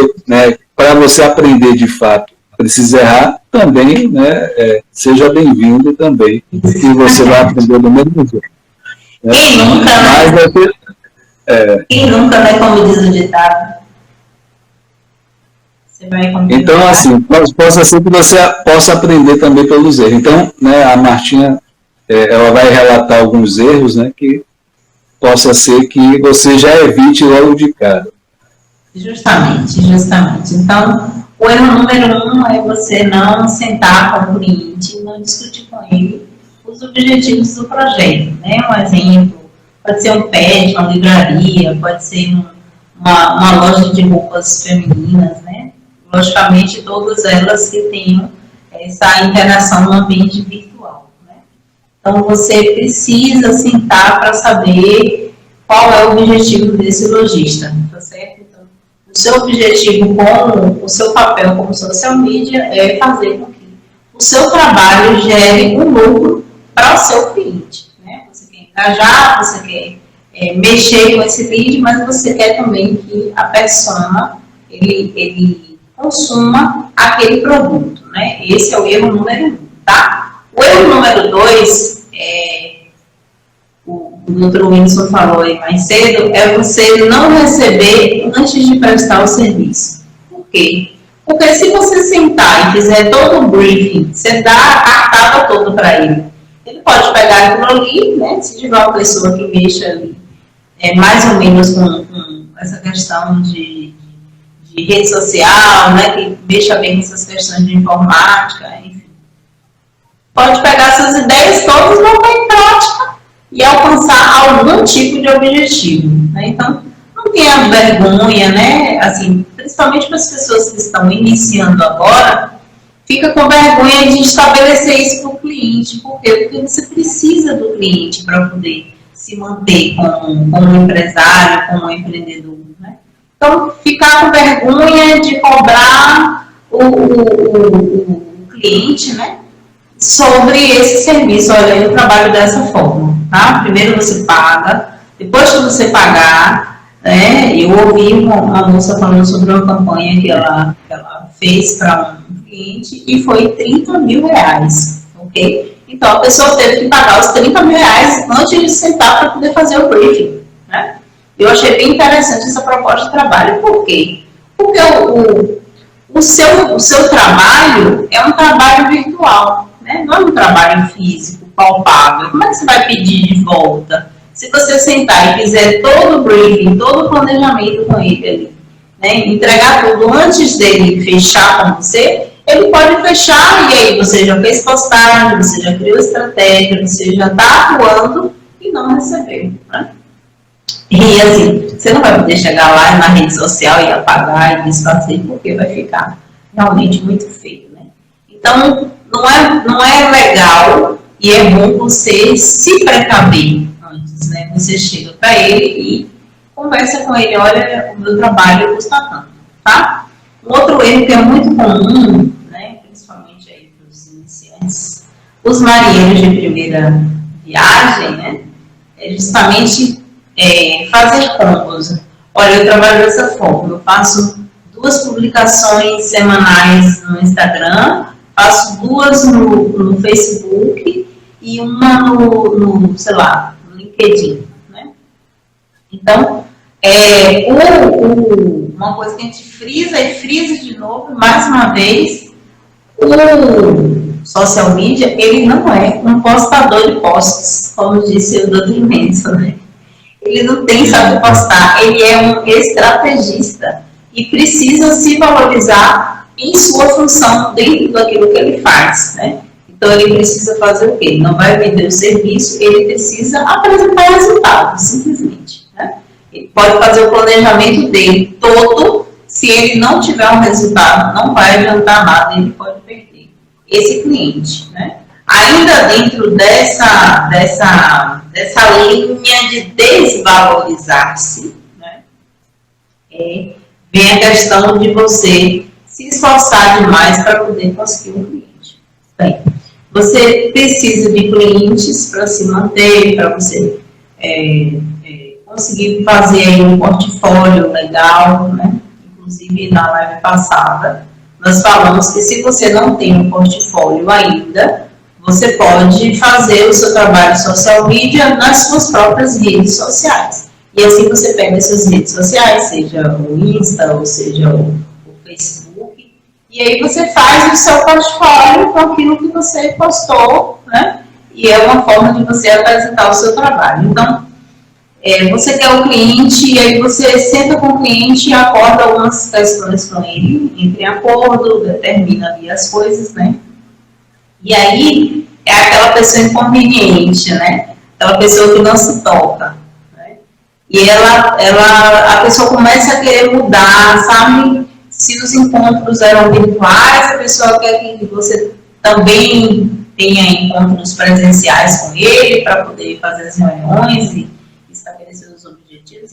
para você aprender de fato, precisa errar, também, seja bem-vindo também, e você vai aprender do mesmo jeito. Quem nunca, né? Quem nunca, né, como diz o ditado. Então, assim, possa ser que você possa aprender também pelos erros. Então, a Martinha, ela vai relatar alguns erros, que possa ser que você já evite logo de cara. Justamente. Então, o erro número 1 é você não sentar com o cliente e não discutir com ele os objetivos do projeto, né? Um exemplo, pode ser um pet, uma livraria, pode ser uma loja de roupas femininas, né? Logicamente, todas elas que tenham essa interação no ambiente virtual, né? Então, você precisa sentar para saber qual é o objetivo desse lojista, tá certo? Então, o seu objetivo com o seu papel como social media é fazer com que o seu trabalho gere um lucro para o seu cliente, né? Você quer engajar, você quer mexer com esse lead, mas você quer também que a persona, ele consuma aquele produto, né? Esse é o erro número 1, tá? O erro número 2, o Dr. Whindersson falou aí mais cedo, é você não receber antes de prestar o serviço. Por quê? Porque se você sentar e fizer todo o briefing, você dá a cartada toda para ele. Ele pode pegar aquilo ali, né? Se tiver uma pessoa que mexa ali, mais ou menos com essa questão de rede social, né, que mexa bem nessas questões de informática, enfim. Pode pegar essas ideias todas, botar em prática e alcançar algum tipo de objetivo, né? Então, não tenha vergonha, né? Assim, principalmente para as pessoas que estão iniciando agora, fica com vergonha de estabelecer isso para o cliente. Por quê? Porque você precisa do cliente para poder se manter como empresário, como empreendedor, né? Então, ficar com vergonha de cobrar o cliente, né, sobre esse serviço. Olha, eu trabalho dessa forma, tá? Primeiro você paga, depois que você pagar, né, eu ouvi uma moça falando sobre uma campanha que ela fez para um cliente e foi R$30 mil, ok? Então, a pessoa teve que pagar os R$30 mil antes de sentar para poder fazer o briefing, né? Eu achei bem interessante essa proposta de trabalho. Por quê? Porque o seu trabalho é um trabalho virtual, né? Não é um trabalho físico, palpável. Como é que você vai pedir de volta? Se você sentar e fizer todo o briefing, todo o planejamento com ele ali, né? Entregar tudo antes dele fechar com você, ele pode fechar e aí você já fez postagem, você já criou estratégia, você já está atuando e não recebeu, né? E assim, você não vai poder chegar lá na rede social e apagar e desfazer, porque vai ficar realmente muito feio, né? Então, não é legal e é bom você se precaver antes, né? Você chega para ele e conversa com ele, olha, o meu trabalho custa tanto, tá? Um outro erro que é muito comum, né, principalmente aí para os iniciantes, os marinheiros de primeira viagem, né, é justamente fazer combos. Olha, eu trabalho dessa forma, eu faço 2 publicações semanais no Instagram, faço 2 no Facebook e uma no LinkedIn, né? Então, uma coisa que a gente frisa e frisa de novo, mais uma vez, o social media, ele não é um postador de posts, como disse o Dr. Whindersson, né? ele não tem saber postar, ele é um estrategista e precisa se valorizar em sua função dentro daquilo que ele faz, né? Então ele precisa fazer o quê? Ele não vai vender o serviço, ele precisa apresentar resultados, simplesmente, né? Ele pode fazer o planejamento dele todo, se ele não tiver um resultado, não vai adiantar nada, ele pode perder esse cliente, né? Ainda dentro dessa linha de desvalorizar-se, né? Vem a questão de você se esforçar demais para poder conseguir um cliente. Bem, você precisa de clientes para se manter, para você conseguir fazer aí um portfólio legal, né? Inclusive na live passada, nós falamos que se você não tem um portfólio ainda, você pode fazer o seu trabalho social media nas suas próprias redes sociais. E assim você pega as suas redes sociais, seja o Insta, ou seja o Facebook, e aí você faz o seu portfólio com aquilo que você postou, né? E é uma forma de você apresentar o seu trabalho. Então, você quer o cliente, e aí você senta com o cliente e acorda algumas questões com ele, entre acordo, determina ali as coisas, né? E aí é aquela pessoa inconveniente, né? Aquela pessoa que não se toca, né? E a pessoa começa a querer mudar, sabe? Se os encontros eram virtuais, a pessoa quer que você também tenha encontros presenciais com ele para poder fazer as reuniões e estabelecer os objetivos,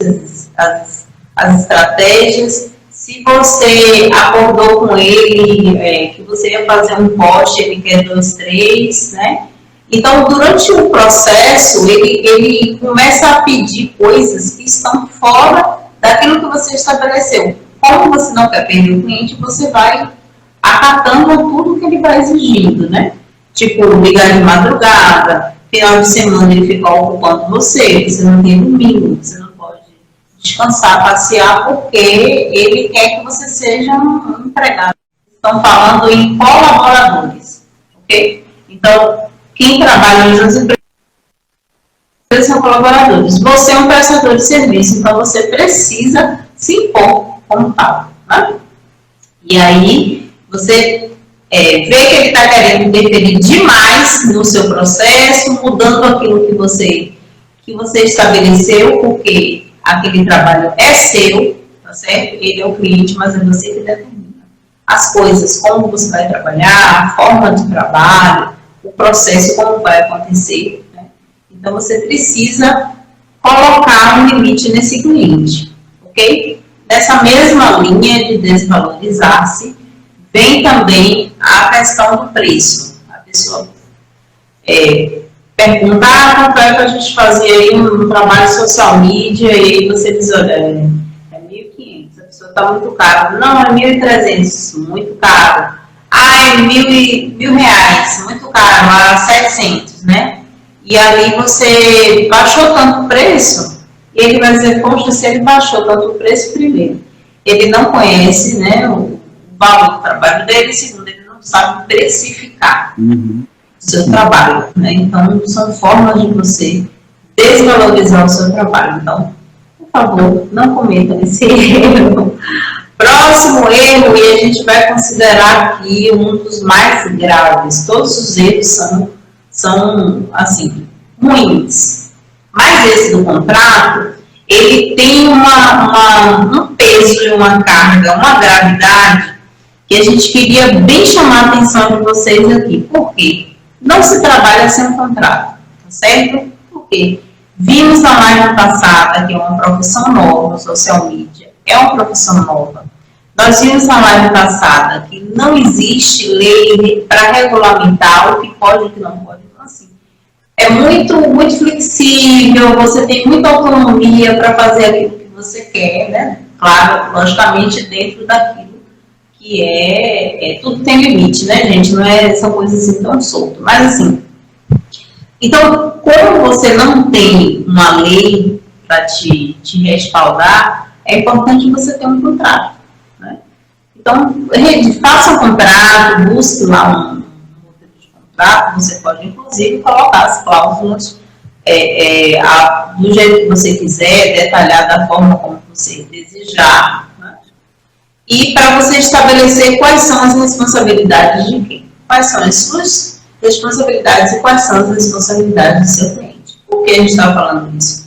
as estratégias. Se você acordou com ele que você ia fazer um post, ele quer 2, 3, né? Então, durante o processo, ele começa a pedir coisas que estão fora daquilo que você estabeleceu. Como você não quer perder o cliente, você vai acatando tudo que ele vai exigindo, né? Tipo, ligar de madrugada, final de semana ele fica ocupando você não tem domingo, você não pode descansar, passear, porque ele quer que você seja um empregado. Estão falando em colaboradores, ok? Então, quem trabalha nas empresas são colaboradores. Você é um prestador de serviço, então você precisa se impor como tal, né? E aí, você vê que ele está querendo interferir demais no seu processo, mudando aquilo que você estabeleceu, porque aquele trabalho é seu, tá certo? Ele é o cliente, mas é você que determina as coisas, como você vai trabalhar, a forma de trabalho, o processo, como vai acontecer, né? Então, você precisa colocar um limite nesse cliente, ok? Nessa mesma linha de desvalorizar-se, vem também a questão do preço. A pessoa pergunta, quanto é que a gente fazia aí um trabalho social media, e aí você diz, olha, é 1.500, a pessoa está muito caro. Não, é 1.300, muito caro. Ah, é R$1.000, muito caro, a 700, né? E ali você baixou tanto o preço, e ele vai dizer, poxa, se ele baixou tanto o preço, primeiro, ele não conhece, né, o valor do trabalho dele, segundo, ele não sabe precificar o seu trabalho, né? Então, são formas de você desvalorizar o seu trabalho. Então, por favor, não cometa esse erro. Próximo erro, e a gente vai considerar aqui um dos mais graves. Todos os erros são assim, ruins. Mas esse do contrato, ele tem um peso e uma carga, uma gravidade, que a gente queria bem chamar a atenção de vocês aqui. Por quê? Não se trabalha sem um contrato, tá certo? Por quê? Vimos na live passada que é uma profissão nova, social media, é uma profissão nova. Nós vimos na live passada que não existe lei para regulamentar o que pode e o que não pode. Então, assim, é muito flexível, você tem muita autonomia para fazer aquilo que você quer, né? Claro, logicamente, dentro daquilo que tudo tem limite, né, gente? Não são coisas assim tão soltas. Mas, assim, então, como você não tem uma lei para te respaldar, é importante você ter um contrato, né? Então, faça um contrato, busque lá um modelo de contrato, você pode, inclusive, colocar as cláusulas do jeito que você quiser, detalhar da forma como você desejar, né? E para você estabelecer quais são as responsabilidades de quem, quais são as suas responsabilidades e quais são as responsabilidades do seu cliente. Por que a gente está falando isso?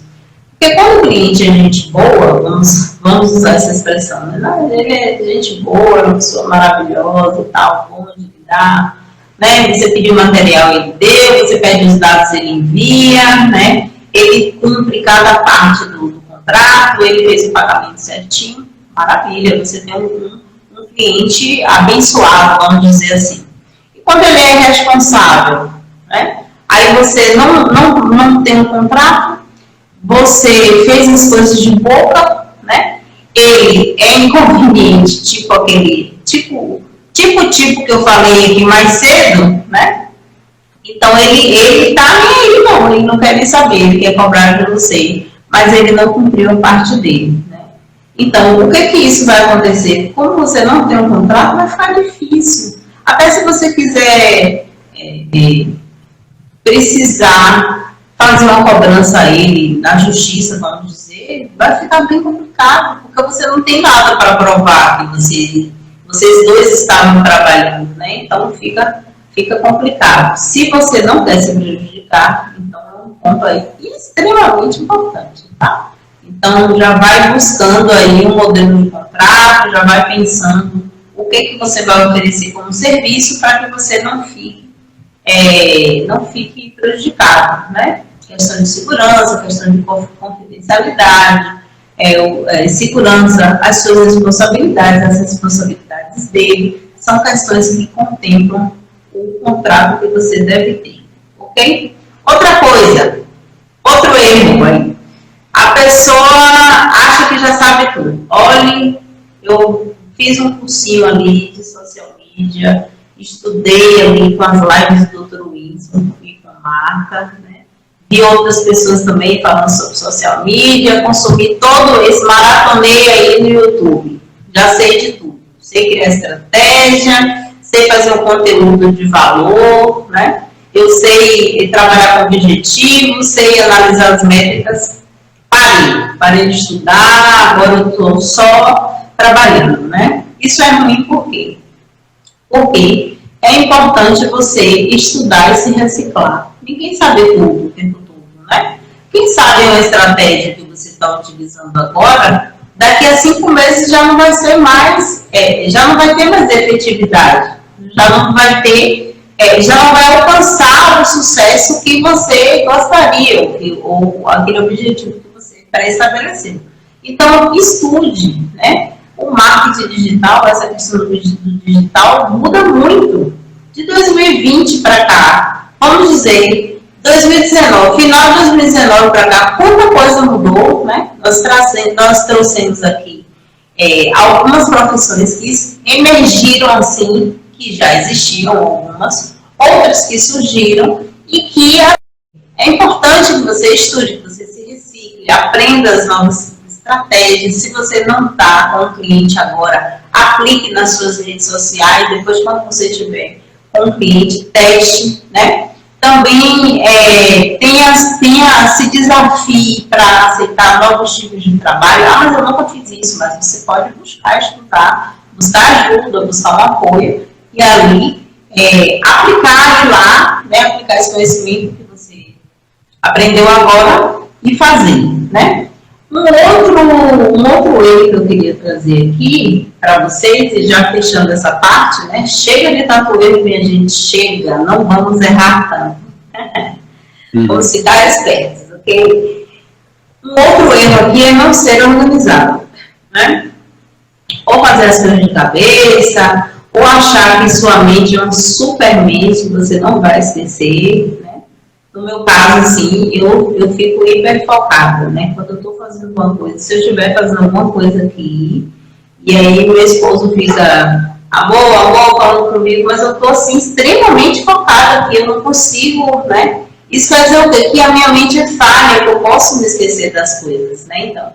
Porque quando o cliente é gente boa, vamos usar essa expressão, né? Não, ele é gente boa, uma pessoa maravilhosa e tal, bom de lidar, né? Você pediu material, ele deu, você pede os dados, ele envia, né? Ele cumpre cada parte do contrato, ele fez o pagamento certinho, maravilha, você tem um cliente abençoado, vamos dizer assim. E quando ele é responsável, né? Aí você não tem um contrato, você fez as coisas de boca, né? Ele é inconveniente, tipo que eu falei aqui mais cedo, né? Então ele tá nem aí não, ele não quer nem saber, ele quer cobrar de você, mas ele não cumpriu a parte dele, né? Então, o que isso vai acontecer? Como você não tem um contrato, vai ficar difícil. Até se você quiser precisar fazer uma cobrança a ele na justiça, vamos dizer, vai ficar bem complicado, porque você não tem nada para provar que vocês dois estavam trabalhando, né? Então fica complicado. Se você não quer se prejudicar, então é um ponto aí extremamente importante, tá? Então já vai buscando aí um modelo de contrato, já vai pensando o que você vai oferecer como serviço para que você não fique prejudicado, né? Questão de segurança, questão de confidencialidade, segurança, as suas responsabilidades, as responsabilidades dele, são questões que contemplam o contrato que você deve ter, ok? Outra coisa, outro erro aí, a pessoa acha que já sabe tudo. Olha, eu fiz um cursinho ali de social media, estudei ali com as lives do Dr. Wilson e com a Marta, né? Vi outras pessoas também falando sobre social media, consumi todo esse maratonei aí no YouTube. Já sei de tudo. Sei criar estratégia, sei fazer um conteúdo de valor, né? Eu sei trabalhar com objetivos, sei analisar as métricas. Parei de estudar, agora eu estou só trabalhando, né? Isso é ruim por quê? Porque é importante você estudar e se reciclar. Ninguém sabe tudo o tempo todo, né? Quem sabe uma estratégia que você está utilizando agora, daqui a 5 meses já não vai ser mais, já não vai ter mais efetividade, já não vai alcançar o sucesso que você gostaria, ou aquele objetivo que você pré-estabeleceu. Então, estude, né? O marketing digital, essa questão do digital muda muito. De 2020 para cá, vamos dizer, 2019, final de 2019 para cá, quanta coisa mudou, né? Nós trouxemos aqui algumas profissões que emergiram assim, que já existiam algumas, outras que surgiram e que é importante que você estude, que você se recicle, aprenda as novas estratégias. Se você não está com o cliente agora, aplique nas suas redes sociais, depois quando você tiver com o cliente, teste, né? Também se desafie para aceitar novos tipos de trabalho. Mas eu nunca fiz isso, mas você pode buscar estudar, buscar ajuda, buscar um apoio e ali aplicar lá, né? Aplicar esse conhecimento que você aprendeu agora e fazer, né? Um outro erro que eu queria trazer aqui para vocês, e já fechando essa parte, né? Chega de tanto erro, minha gente, chega, não vamos errar tanto. Vamos ficar espertos, ok? Um outro erro aqui é não ser organizado, né? Ou fazer as coisas de cabeça, ou achar que sua mente é um super mente que você não vai esquecer, né? No meu caso, assim, eu fico hiper focada, né? Quando eu estou fazendo alguma coisa, se eu estiver fazendo alguma coisa aqui, e aí meu esposo fica, amor, falando comigo, mas eu estou, assim, extremamente focada aqui, eu não consigo, né? Isso quer dizer o quê? Que a minha mente é falha, que eu posso me esquecer das coisas, né? Então,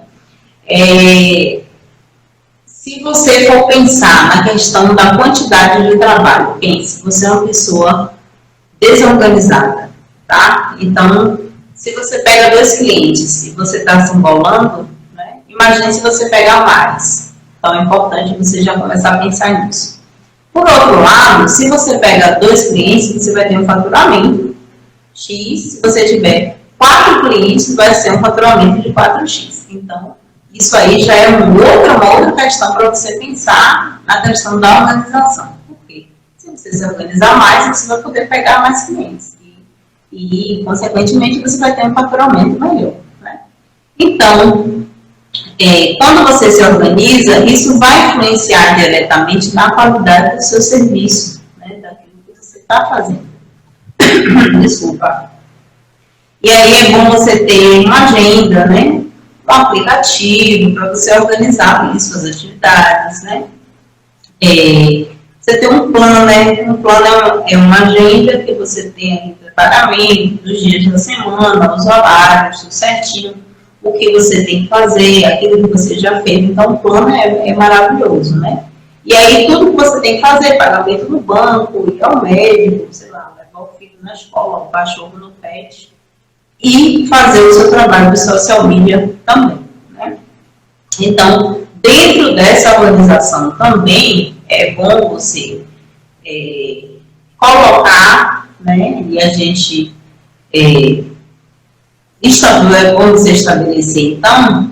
se você for pensar na questão da quantidade de trabalho, pense, você é uma pessoa desorganizada. Tá? Então, se você pega 2 clientes e você está se embolando, né, imagine se você pegar mais. Então é importante você já começar a pensar nisso. Por outro lado, se você pega 2 clientes, você vai ter um faturamento X. Se você tiver 4 clientes, vai ser um faturamento de 4X. Então, isso aí já é uma outra questão para você pensar na questão da organização. Porque se você se organizar mais, você vai poder pegar mais clientes. E consequentemente, você vai ter um faturamento melhor. Né? Então, quando você se organiza, isso vai influenciar diretamente na qualidade do seu serviço, né? Daquilo que você está fazendo. Desculpa. E aí é bom você ter uma agenda, né? Um aplicativo para você organizar suas atividades, né? Você tem um plano, né? Um plano é uma agenda que você tem aí preparamento dos dias da semana, os horários, tudo certinho, o que você tem que fazer, aquilo que você já fez. Então, o plano é maravilhoso, né? E aí, tudo que você tem que fazer, pagamento no banco, ir ao médico, sei lá, levar o filho na escola, o cachorro no pet, e fazer o seu trabalho de social media também, né? Então, dentro dessa organização também, é bom você colocar, né, e a gente é bom você estabelecer, então,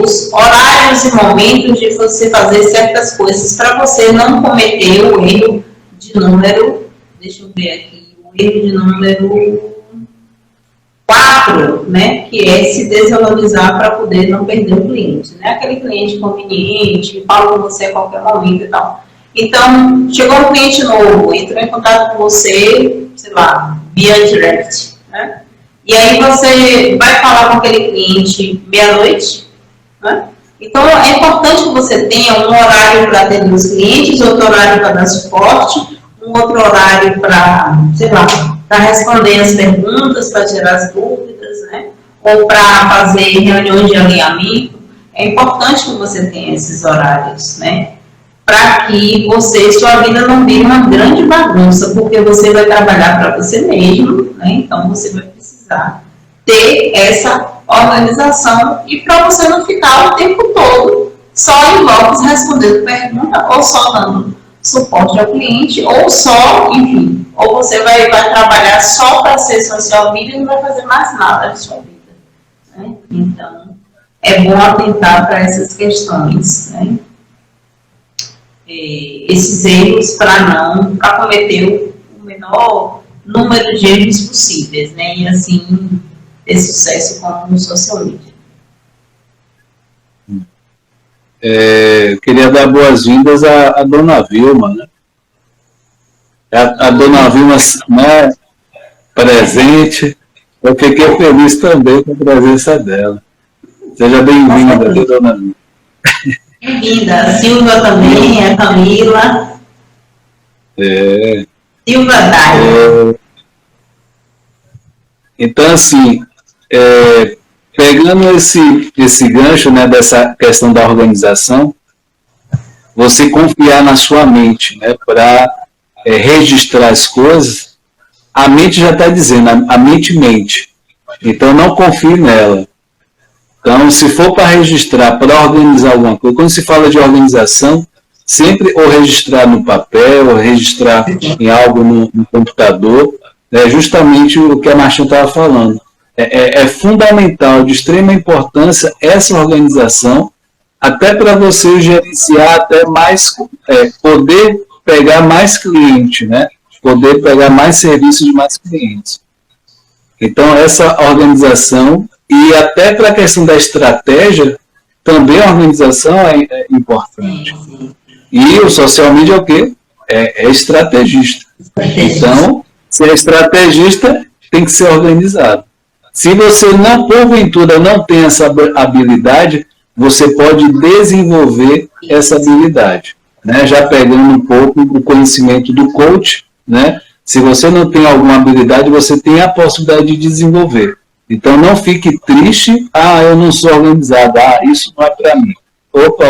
os horários e momentos de você fazer certas coisas para você não cometer o erro de número, deixa eu ver aqui, o erro de número 4, né, que é se desorganizar para poder não perder o cliente, né, aquele cliente conveniente, que fala com você a qualquer momento e tal. Então, chegou um cliente novo, entrou em contato com você, sei lá, via direct, né, e aí você vai falar com aquele cliente meia-noite, né? Então, é importante que você tenha um horário para atender os clientes, outro horário para dar suporte, um outro horário para, sei lá, para responder as perguntas, para tirar as dúvidas, né? Ou para fazer reuniões de alinhamento. É importante que você tenha esses horários, né? Para que sua vida não vire uma grande bagunça, porque você vai trabalhar para você mesmo, né? Então, você vai precisar ter essa organização e para você não ficar o tempo todo só em blocos respondendo pergunta ou só dando suporte ao cliente ou só, enfim, ou você vai trabalhar só para ser social media e não vai fazer mais nada da sua vida, né? Então, é bom atentar para essas questões, né? Esses erros para cometer o menor número de erros possíveis, né? E assim ter sucesso como no social media. Queria dar boas-vindas à dona Vilma, né? A dona Vilma, né, presente. Eu fiquei feliz também com a presença dela. Seja bem-vinda, dona Vilma. Bem-vinda. A Silva também, a Camila. Silva Dai. Então, assim, pegando esse gancho, né, dessa questão da organização, você confiar na sua mente, né, para registrar as coisas, a mente já está dizendo, a mente mente. Então, não confie nela. Então, se for para registrar, para organizar alguma coisa, quando se fala de organização, sempre ou registrar no papel, ou registrar em algo no computador, é justamente o que a Martinha estava falando. É fundamental, de extrema importância, essa organização, até para você gerenciar até mais, poder pegar mais cliente, né? Poder pegar mais serviços de mais clientes. Então, essa organização, e até para a questão da estratégia, também a organização é importante. E o social media é o quê? É estrategista. Então, se é estrategista, tem que ser organizado. Se você, porventura, não tem essa habilidade, você pode desenvolver essa habilidade, né? Já pegando um pouco o conhecimento do coach, né? Se você não tem alguma habilidade, você tem a possibilidade de desenvolver. Então, não fique triste, eu não sou organizado, isso não é para mim. Opa.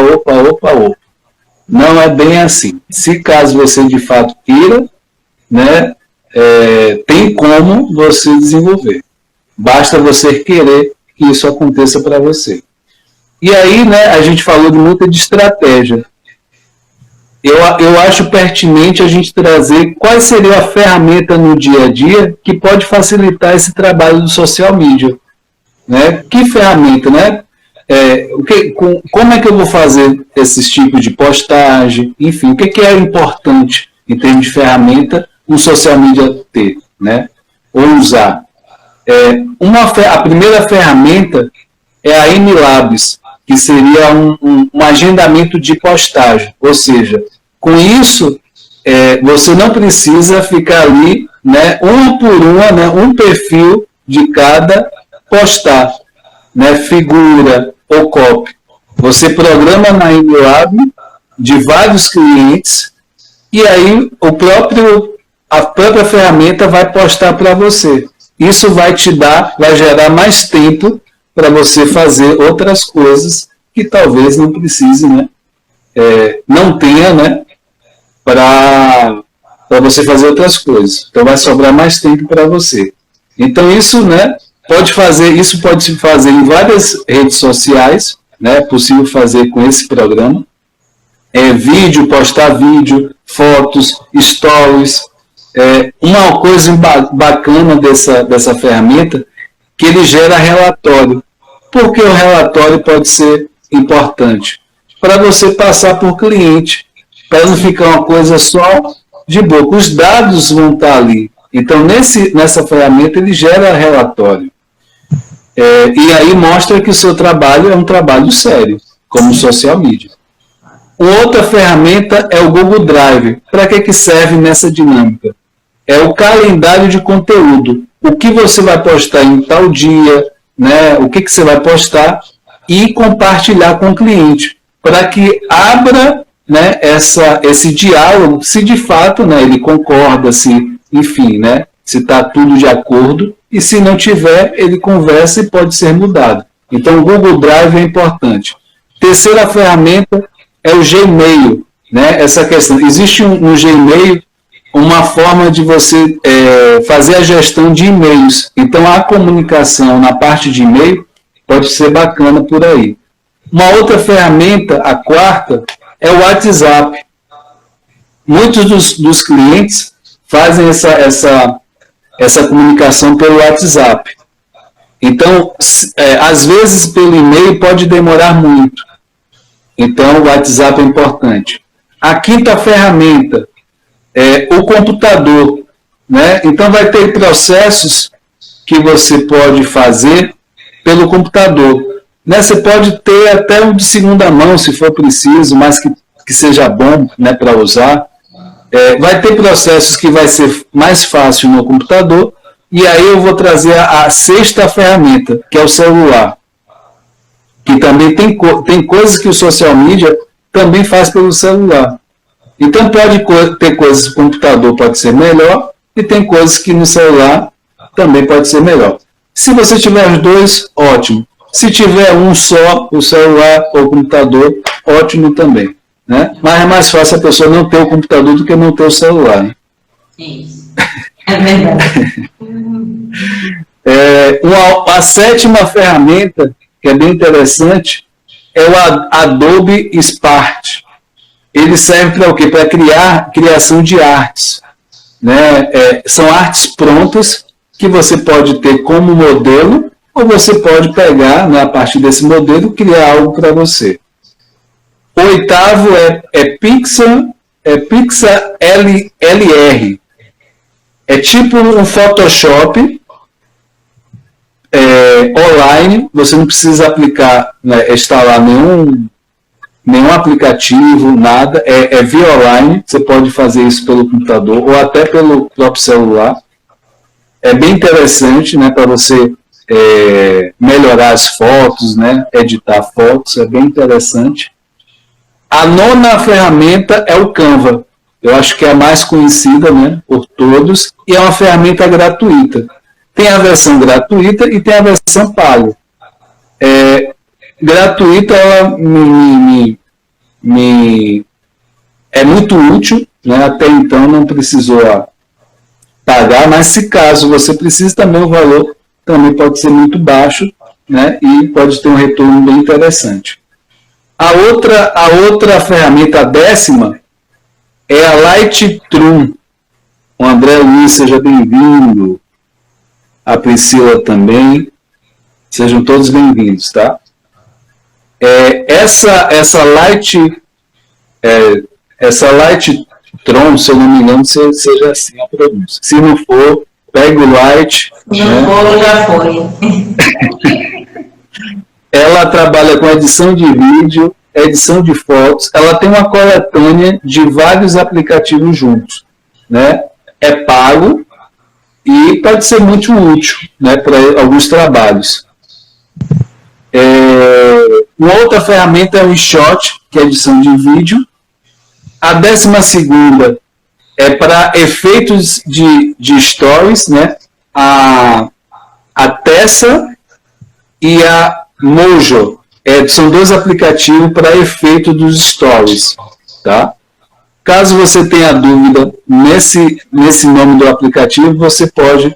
Não é bem assim. Se caso você, de fato, queira, né, tem como você desenvolver. Basta você querer que isso aconteça para você. E aí, né, a gente falou de muita de estratégia. Eu acho pertinente a gente trazer qual seria a ferramenta no dia a dia que pode facilitar esse trabalho do social media. Né? Que ferramenta, né? Como é que eu vou fazer esses tipos de postagem? Enfim, o que é importante em termos de ferramenta um social media ter, né? Ou usar? A primeira ferramenta é a MLabs, que seria um agendamento de postagem. Ou seja, com isso, você não precisa ficar ali, né, uma por uma, né, um perfil de cada postar, né, figura ou copy. Você programa na MLab de vários clientes e aí a própria ferramenta vai postar para você. Isso vai gerar mais tempo para você fazer outras coisas que talvez não precise, né? Não tenha, né? Para você fazer outras coisas. Então vai sobrar mais tempo para você. Então isso, né? Pode se fazer em várias redes sociais, né? É possível fazer com esse programa. Postar vídeo, fotos, stories. Uma coisa bacana dessa ferramenta, que ele gera relatório. Por que o relatório pode ser importante? Para você passar por cliente, para não ficar uma coisa só de boca. Os dados vão estar ali. Então, nessa ferramenta, ele gera relatório. E aí mostra que o seu trabalho é um trabalho sério, como social media. Outra ferramenta é o Google Drive. Para que serve nessa dinâmica? É o calendário de conteúdo. O que você vai postar em tal dia, né? O que você vai postar e compartilhar com o cliente, para que abra, né, esse diálogo, se de fato, né, ele concorda, enfim, né, se está tudo de acordo, e se não tiver, ele conversa e pode ser mudado. Então, o Google Drive é importante. Terceira ferramenta é o Gmail, né, essa questão. Existe no Gmail uma forma de você fazer a gestão de e-mails. Então, a comunicação na parte de e-mail pode ser bacana por aí. Uma outra ferramenta, a quarta, é o WhatsApp. Muitos dos clientes fazem essa comunicação pelo WhatsApp. Então, às vezes, pelo e-mail pode demorar muito. Então, o WhatsApp é importante. A quinta ferramenta é o computador, né? Então, vai ter processos que você pode fazer pelo computador. Né? Você pode ter até um de segunda mão, se for preciso, mas que seja bom, né, para usar. Vai ter processos que vai ser mais fácil no computador, e aí eu vou trazer a sexta ferramenta, que é o celular. Que também tem coisas que o social media também faz pelo celular. Então pode ter coisas que o computador pode ser melhor, e tem coisas que no celular também pode ser melhor. Se você tiver os dois, ótimo. Se tiver um só, o celular ou o computador, ótimo também. Né? Mas é mais fácil a pessoa não ter o computador do que não ter o celular. Né? Isso. É verdade. A sétima ferramenta, que é bem interessante, é o Adobe Spark. Ele serve para o quê? Para criação de artes. Né? São artes prontas que você pode ter como modelo, ou você pode pegar, né, a partir desse modelo, criar algo para você. O oitavo é Pixar LR. É tipo um Photoshop online. Você não precisa instalar nenhum aplicativo, nada. É via online. Você pode fazer isso pelo computador ou até pelo próprio celular. É bem interessante, né, para você melhorar as fotos, né, editar fotos. É bem interessante. A nona ferramenta é o Canva. Eu acho que é a mais conhecida, né, por todos, e é uma ferramenta gratuita. Tem a versão gratuita e tem a versão paga. Gratuita, ela é muito útil, né, até então não precisou pagar, mas se caso você precisa, também o valor também pode ser muito baixo, né? E pode ter um retorno bem interessante. A outra ferramenta, a 10ª, é a Lightroom. O André Luiz, seja bem-vindo. A Priscila também. Sejam todos bem-vindos, tá? Essa Lightroom, se eu não me engano, seja assim a pronúncia. Se não for, pega o Light. Se não for, já foi. Ela trabalha com edição de vídeo, edição de fotos. Ela tem uma coletânea de vários aplicativos juntos, né? É pago e pode ser muito útil, né, para alguns trabalhos. Uma outra ferramenta é o InShot, que é edição de vídeo. A 12ª é para efeitos de stories, né? A Tessa e a Mojo. São 2 aplicativos para efeito dos stories, tá? Caso você tenha dúvida nesse nome do aplicativo, você pode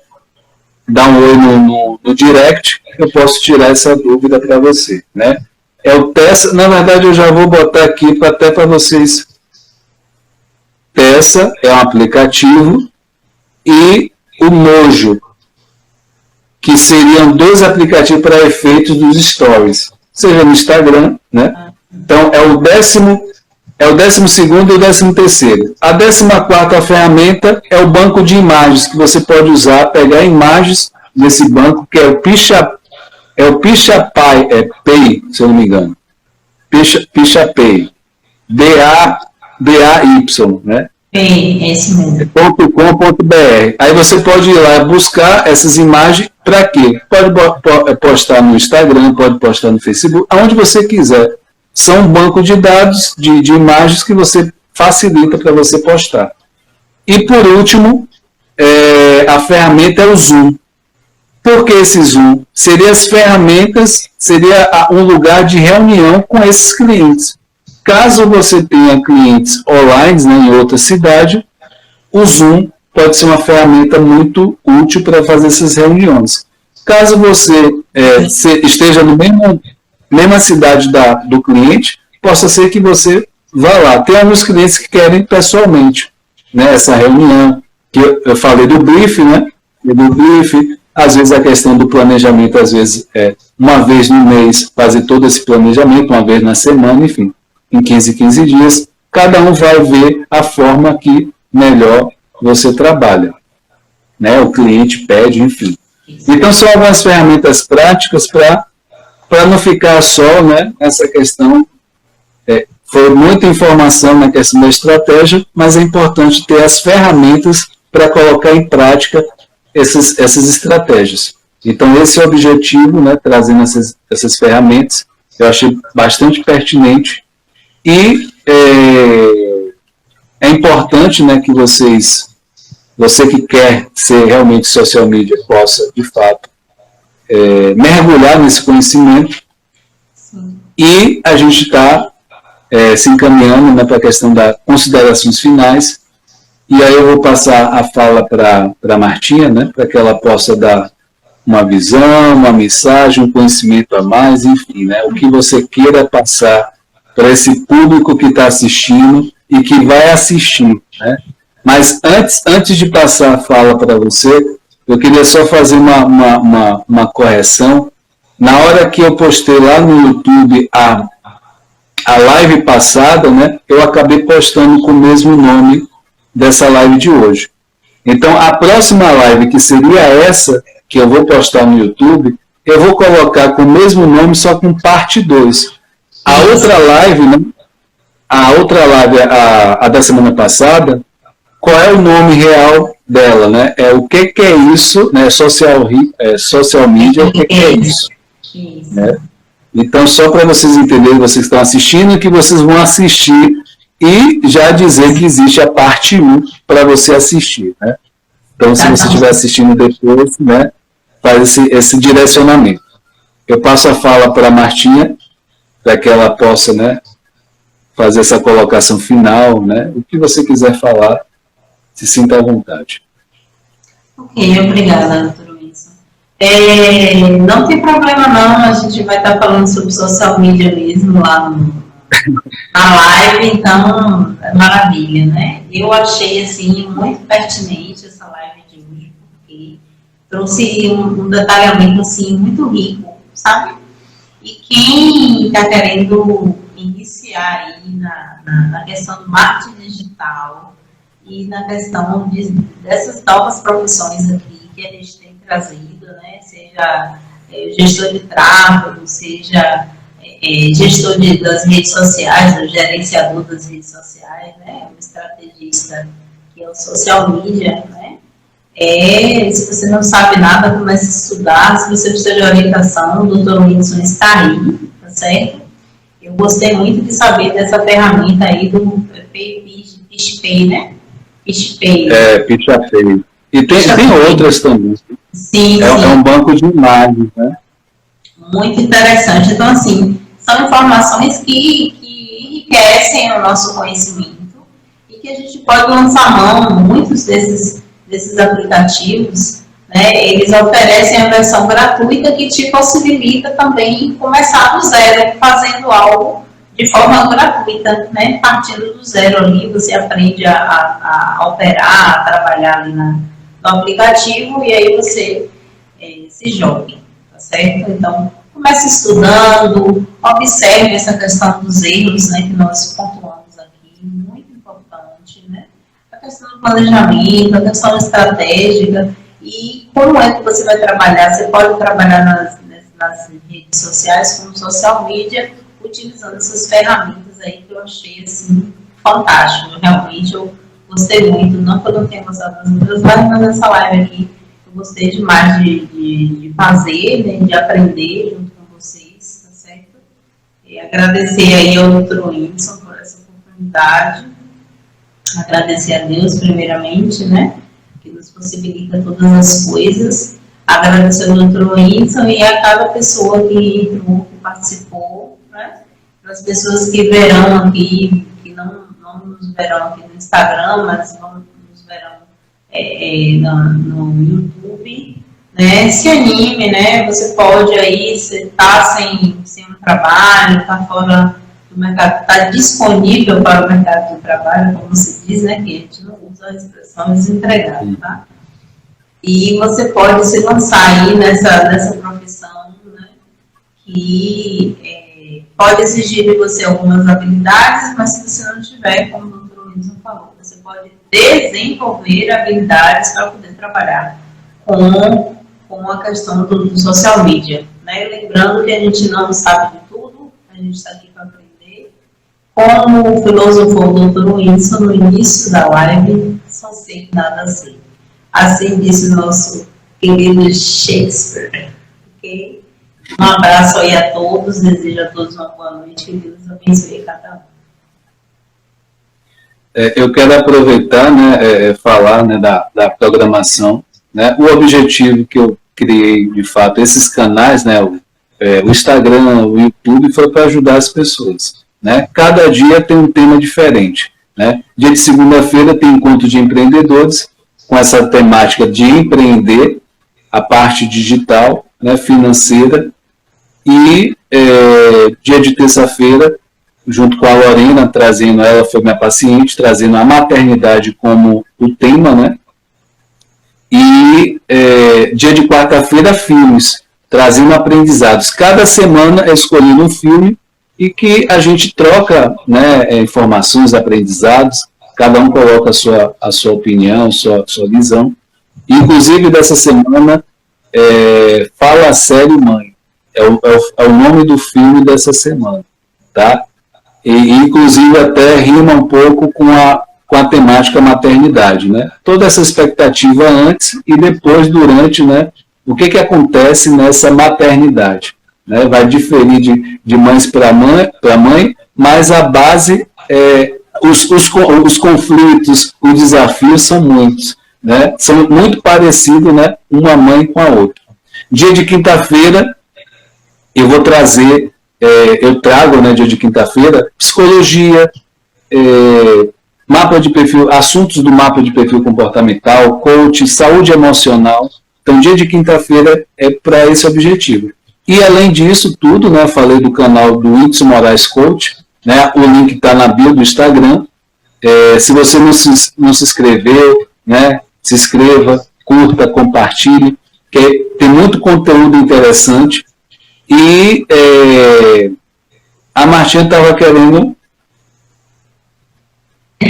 dar um oi no direct, eu posso tirar essa dúvida para você, né? É o Tessa, na verdade eu já vou botar aqui até para vocês. Tessa é um aplicativo e o Mojo, que seriam 2 aplicativos para efeitos dos stories, seja no Instagram, né? Então é o 12º e o 13º. A 14ª ferramenta é o banco de imagens, que você pode usar, pegar imagens nesse banco, que é o PicturePay, se eu não me engano. PicturePay. D-A-Y, né? Esse mesmo. .com.br. Aí você pode ir lá buscar essas imagens para quê? Pode postar no Instagram, pode postar no Facebook, aonde você quiser. São um banco de dados, de imagens que você facilita para você postar. E por último, a ferramenta é o Zoom. Por que esse Zoom? Seria um lugar de reunião com esses clientes. Caso você tenha clientes online, né, em outra cidade, o Zoom pode ser uma ferramenta muito útil para fazer essas reuniões. Caso você esteja no mesma cidade do cliente, possa ser que você vá lá. Tem alguns clientes que querem pessoalmente, né, essa reunião, que eu falei do brief, né? Do brief, às vezes a questão do planejamento, às vezes uma vez no mês, fazer todo esse planejamento, uma vez na semana, enfim, em 15 dias, cada um vai ver a forma que melhor você trabalha, né? O cliente pede, enfim. Então são algumas ferramentas práticas para não ficar só, né, nessa questão. Foi muita informação na questão da estratégia, mas é importante ter as ferramentas para colocar em prática essas estratégias. Então esse é o objetivo, né, trazendo essas ferramentas. Eu achei bastante pertinente e é importante, né, que você que quer ser realmente social media possa, de fato, mergulhar nesse conhecimento. Sim. E a gente está se encaminhando, né, para a questão das considerações finais, e aí eu vou passar a fala para a Martinha, né, para que ela possa dar uma visão, uma mensagem, um conhecimento a mais, enfim, né, o que você queira passar para esse público que está assistindo e que vai assistir, né? Mas antes de passar a fala para você, eu queria só fazer uma correção. Na hora que eu postei lá no YouTube a live passada, né, eu acabei postando com o mesmo nome dessa live de hoje. Então, a próxima live, que seria essa, que eu vou postar no YouTube, eu vou colocar com o mesmo nome, só com parte 2. A outra live, né, a da semana passada, qual é o nome real dela, né? O que é isso, né? Social media, o que é isso? Né? Então, só para vocês entenderem, vocês estão assistindo, que vocês vão assistir e já dizer que existe a parte 1 para você assistir, né? Então, se você estiver assistindo depois, né, faz esse direcionamento. Eu passo a fala para a Martinha, para que ela possa, né, fazer essa colocação final, né? O que você quiser falar, se sinta à vontade. Ok, obrigada, doutor Wilson. Não tem problema não, a gente vai estar falando sobre social media mesmo lá na live, então é maravilha, né? Eu achei assim muito pertinente essa live de hoje, porque trouxe um detalhamento assim muito rico, sabe? E quem está querendo iniciar aí na questão do marketing digital e na questão dessas novas profissões aqui que a gente tem trazido, né? Seja gestor de tráfego, seja gestor das redes sociais, o gerenciador das redes sociais, né? O estrategista, que é o social media, né? Se você não sabe nada, comece a estudar. Se você precisa de orientação, o Dr. Whindersson está aí, tá certo? Eu gostei muito de saber dessa ferramenta aí do PicPay, né? PicPay. PicPay. E tem outras também. Sim, é um banco de imagens, né? Muito interessante. Então, assim, são informações que enriquecem o nosso conhecimento e que a gente pode lançar mão. Muitos desses aplicativos, né, eles oferecem a versão gratuita que te possibilita também começar do zero, fazendo algo de forma gratuita, né, partindo do zero ali, você aprende a operar, a trabalhar ali no aplicativo e aí você se joga, tá certo? Então, comece estudando, observe essa questão dos erros, né, que nós pontuamos aqui, muito importante, né? A questão do planejamento, a questão estratégica e como é que você vai trabalhar. Você pode trabalhar nas redes sociais, como social media, utilizando essas ferramentas aí que eu achei, assim, fantástico. Realmente, eu gostei muito, não que eu não tenha gostado das outras lives, mas nessa live aqui eu gostei demais de fazer, né, de aprender junto com vocês, tá certo? E agradecer aí ao Dr. Whindersson por essa oportunidade. Agradecer a Deus, primeiramente, né, que nos possibilita todas as coisas. Agradecer ao Dr. Whindersson e a cada pessoa que entrou, que participou, né, para as pessoas que verão aqui, que não nos verão aqui no Instagram, mas nos verão no YouTube, né, se anime, né, você pode aí, você está sem um trabalho, está fora do mercado, está disponível para o mercado do trabalho, como se diz, né, que a gente não usa a expressão desempregado, tá? E você pode se lançar aí nessa profissão, né, que pode exigir de você algumas habilidades, mas se você não tiver, como o Dr. Whindersson falou, você pode desenvolver habilidades para poder trabalhar com a questão do social media, né? Lembrando que a gente não sabe de tudo, a gente está aqui para aprender. Como o filósofo Dr. Whindersson no início da live, só sei que nada sei. Assim disse o nosso querido Shakespeare. Okay? Um abraço aí a todos, desejo a todos uma boa noite, que Deus abençoe cada um. Eu quero aproveitar, né, falar, né, da programação, né, o objetivo que eu criei, de fato, esses canais, né, o Instagram, o YouTube, foi para ajudar as pessoas, né? Cada dia tem um tema diferente, né? Dia de segunda-feira tem encontro de empreendedores, com essa temática de empreender, a parte digital, né, financeira, e dia de terça-feira, junto com a Lorena, trazendo, ela foi minha paciente, trazendo a maternidade como o tema, né? E dia de quarta-feira, filmes, trazendo aprendizados. Cada semana é escolhido um filme e que a gente troca, né, informações, aprendizados, cada um coloca a sua opinião, sua visão. Inclusive, dessa semana, Fala Sério, Mãe. É o nome do filme dessa semana, tá? E, inclusive, até rima um pouco com a temática maternidade, né? Toda essa expectativa antes e depois, durante, né? O que acontece nessa maternidade, né? Vai diferir de mães para mãe, mas a base, os conflitos, os desafios são muitos, né? São muito parecidos, né? Uma mãe com a outra. Dia de quinta-feira, eu vou trazer, eu trago, né, dia de quinta-feira, psicologia, mapa de perfil, assuntos do mapa de perfil comportamental, coach, saúde emocional, Então, dia de quinta-feira é para esse objetivo. E, além disso tudo, né, falei do canal do Whindersson Moraes Coach, né, o link está na bio do Instagram. Se você não se inscreveu, né, se inscreva, curta, compartilhe, que tem muito conteúdo interessante. E a Martinha estava querendo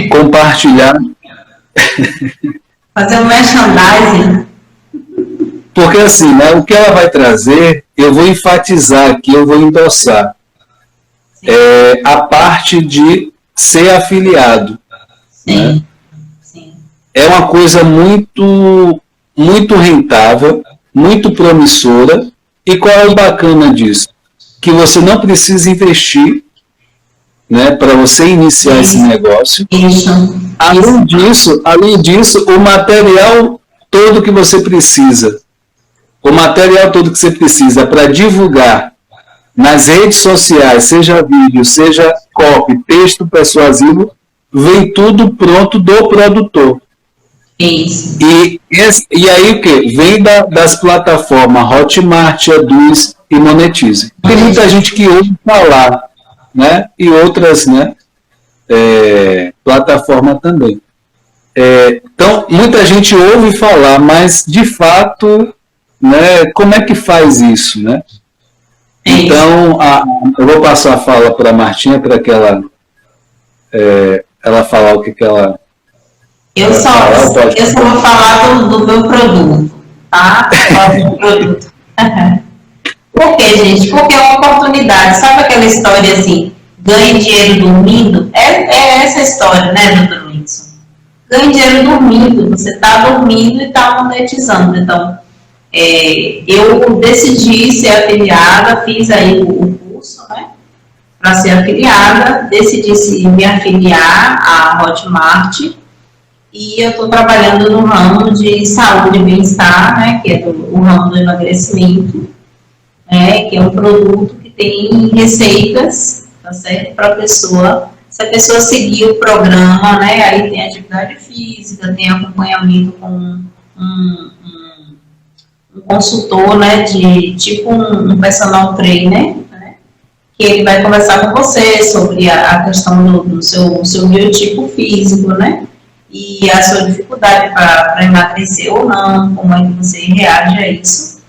compartilhar. Fazer um merchandising. Porque assim, né, o que ela vai trazer, eu vou enfatizar aqui, eu vou endossar. A parte de ser afiliado. Sim. Né? Sim. É uma coisa muito, muito rentável, muito promissora. E qual é o bacana disso? Que você não precisa investir, né, para você iniciar esse negócio. Além disso, o material todo que você precisa, para divulgar nas redes sociais, seja vídeo, seja copy, texto persuasivo, vem tudo pronto do produtor. Isso. E aí o que? Vem das plataformas Hotmart, Eduz e Monetize. Tem muita gente que ouve falar, né? E outras, né? Plataforma também. Então, muita gente ouve falar, mas de fato, né? Como é que faz isso, né? Então, eu vou passar a fala para a Martinha para que ela falar o que ela... Eu só vou falar do meu produto, tá? Do produto. Por quê, gente? Porque é uma oportunidade. Sabe aquela história assim, ganhe dinheiro dormindo? É essa história, né, doutor Whindersson? Ganhe dinheiro dormindo. Você está dormindo e está monetizando. Então, eu decidi ser afiliada, fiz aí o curso, né? Para ser afiliada, decidi me afiliar à Hotmart. E eu estou trabalhando no ramo de saúde e bem-estar, né, que é o ramo do emagrecimento, né, que é um produto que tem receitas, tá certo, para a pessoa. Se a pessoa seguir o programa, né, aí tem atividade física, tem acompanhamento com um consultor, né, de tipo um personal trainer, né, que ele vai conversar com você sobre a questão do seu biotipo físico, né, e a sua dificuldade para emagrecer ou não, como é que você reage a isso.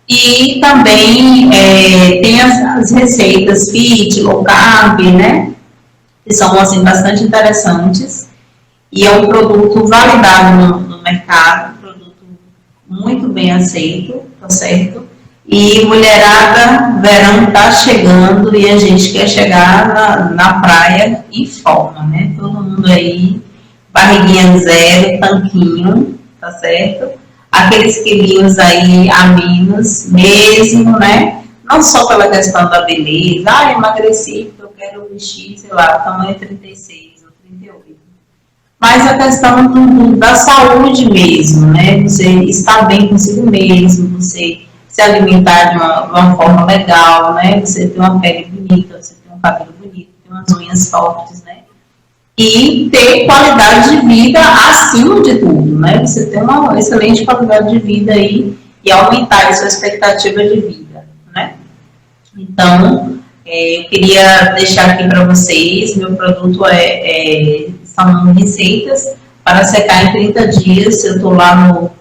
E também tem as receitas fit, low carb, né, que são assim, bastante interessantes. E é um produto validado no mercado, um produto muito bem aceito, tá certo? E mulherada, verão tá chegando e a gente quer chegar na praia em forma, né? Todo mundo aí, barriguinha zero, tanquinho, tá certo? Aqueles quilinhos aí a menos, mesmo, né? Não só pela questão da beleza, emagreci porque eu quero vestir, sei lá, tamanho 36 ou 38. Mas a questão da saúde mesmo, né? Você estar bem consigo mesmo, você se alimentar de uma forma legal, né? Você ter uma pele bonita, você ter um cabelo bonito, ter umas unhas fortes, né? E ter qualidade de vida acima de tudo, né? Você ter uma excelente qualidade de vida aí e aumentar a sua expectativa de vida, né? Então, eu queria deixar aqui para vocês, meu produto são receitas para secar em 30 dias, eu estou lá no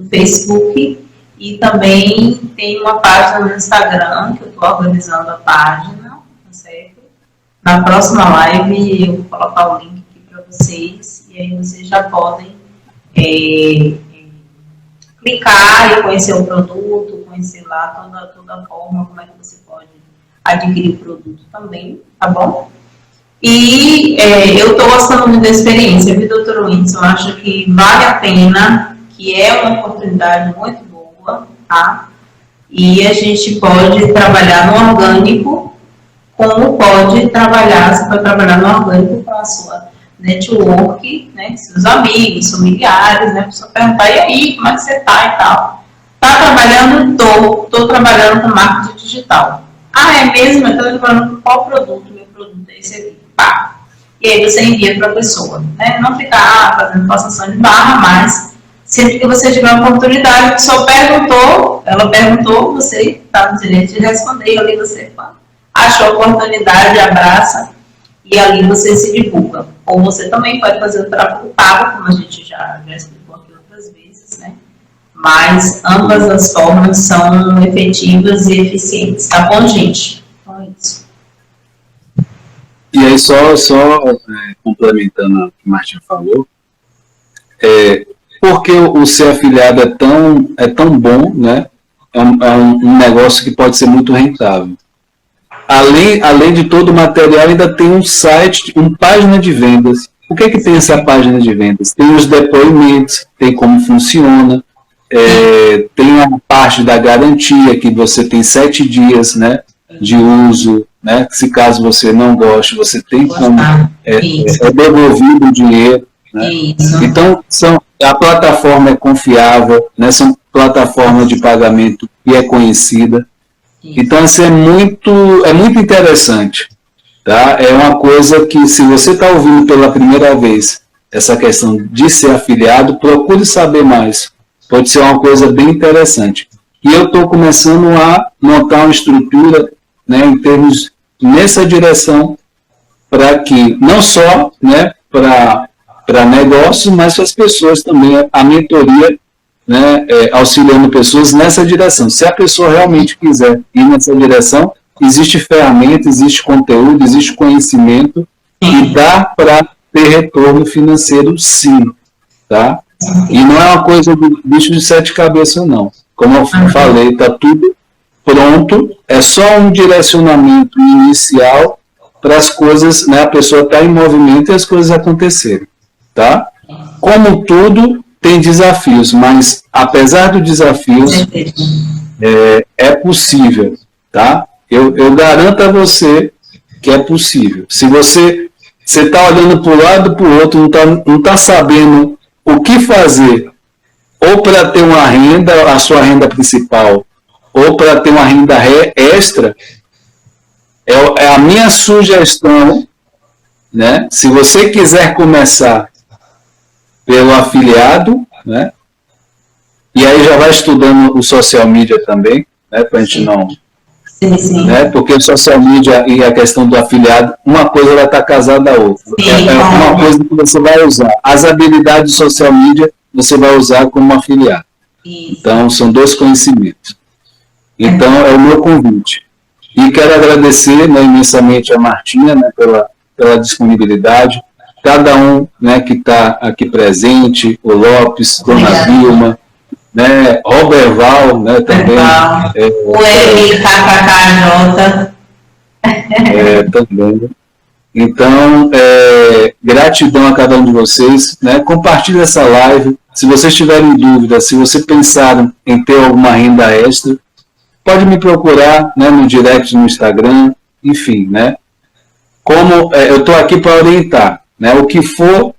Facebook e também tem uma página no Instagram, que eu estou organizando a página, tá certo? Na próxima live eu vou colocar o link aqui para vocês e aí vocês já podem clicar e conhecer o produto, conhecer lá toda a forma como é que você pode adquirir o produto também, tá bom? E eu estou gostando muito da experiência, viu, doutor Whindersson? Eu acho que vale a pena, que é uma oportunidade muito boa, tá? E a gente pode trabalhar no orgânico, como pode trabalhar, você pode trabalhar no orgânico com a sua network, né, seus amigos, familiares, né, a pessoa perguntar, e aí, como é que você tá e tal? Tá trabalhando? Tô trabalhando com marketing digital. É mesmo? Eu tô trabalhando com qual produto? Meu produto é esse aqui. Pá. E aí você envia para a pessoa, né, não ficar fazendo forçação de barra, mas sempre que você tiver oportunidade, a pessoa perguntou, ela perguntou, você está no direito de responder, e ali você achou a oportunidade, abraça, e ali você se divulga. Ou você também pode fazer o tráfego pago, como a gente já explicou aqui outras vezes, né? Mas ambas as formas são efetivas e eficientes, tá bom, gente? Então é isso. E aí, só complementando o que o Martim falou, porque o ser afiliado é tão bom, né? É um negócio que pode ser muito rentável. Além de todo o material, ainda tem um site, uma página de vendas. O que tem essa página de vendas? Tem os depoimentos, tem como funciona, tem a parte da garantia, que você tem 7 dias, né, de uso, né? Se caso você não goste, você tem como devolvido o dinheiro. Né? Então, a plataforma é confiável, né? São plataformas de pagamento que é conhecida. Então, isso é muito interessante. Tá? É uma coisa que, se você está ouvindo pela primeira vez essa questão de ser afiliado, procure saber mais. Pode ser uma coisa bem interessante. E eu estou começando a montar uma estrutura, né, em termos nessa direção, para que, não só, né, para negócios, mas para as pessoas também, a mentoria, né, auxiliando pessoas nessa direção. Se a pessoa realmente quiser ir nessa direção, existe ferramenta, existe conteúdo, existe conhecimento, e dá para ter retorno financeiro, sim. Tá? E não é uma coisa do bicho de 7 cabeças, não. Como eu falei, está tudo pronto, é só um direcionamento inicial para as coisas, né, a pessoa estar em movimento e as coisas acontecerem. Tá? Como tudo, tem desafios, mas apesar dos desafios, é possível. Tá? Eu garanto a você que é possível. Se você está olhando para um lado e para o outro, não está sabendo o que fazer, ou para ter uma renda, a sua renda principal, ou para ter uma renda extra, é a minha sugestão, né? Se você quiser começar pelo afiliado, né? E aí já vai estudando o social media também, né? Para a gente não... Sim. Né? Porque o social media e a questão do afiliado, uma coisa vai estar casada à outra. É uma coisa que você vai usar. As habilidades do social media você vai usar como afiliado. Então, são 2 conhecimentos. Então, é o meu convite. E quero agradecer, né, imensamente a Martinha, né, pela disponibilidade. Cada um, né, que está aqui presente, o Lopes, Dona Vilma, né, Roberval, né, também. O MKKJ. Também. Então, gratidão a cada um de vocês, né? Compartilhe essa live. Se vocês tiverem dúvida, se vocês pensaram em ter alguma renda extra, pode me procurar, né, no direct no Instagram, enfim, né? Como eu estou aqui para orientar, né? O que for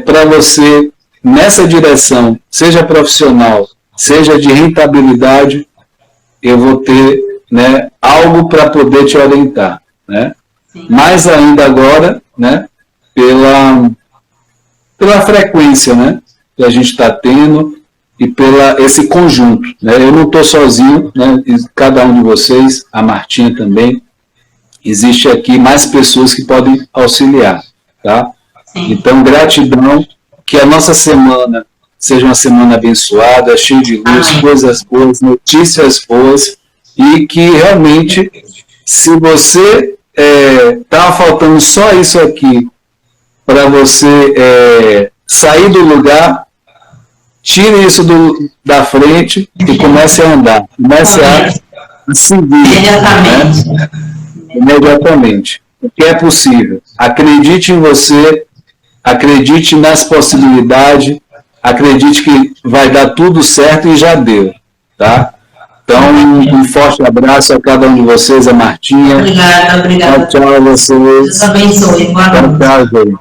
para você nessa direção, seja profissional, seja de rentabilidade, eu vou ter, né, algo para poder te orientar, né? Mais ainda agora, né, pela frequência, né, que a gente está tendo e esse conjunto, né? Eu não estou sozinho, né? Cada um de vocês, a Martinha também, existe aqui mais pessoas que podem auxiliar, tá? Então, gratidão, que a nossa semana seja uma semana abençoada, cheia de luz, coisas boas, notícias boas, e que realmente, se você estava faltando só isso aqui para você sair do lugar, tire isso da frente e comece a andar, comece a seguir. Né? Imediatamente. Porque é possível. Acredite em você, acredite nas possibilidades, acredite que vai dar tudo certo e já deu. Tá? Então, um forte abraço a cada um de vocês, a Martinha. Obrigada. Tchau a vocês. Deus abençoe. Boa noite. Tchau, gente.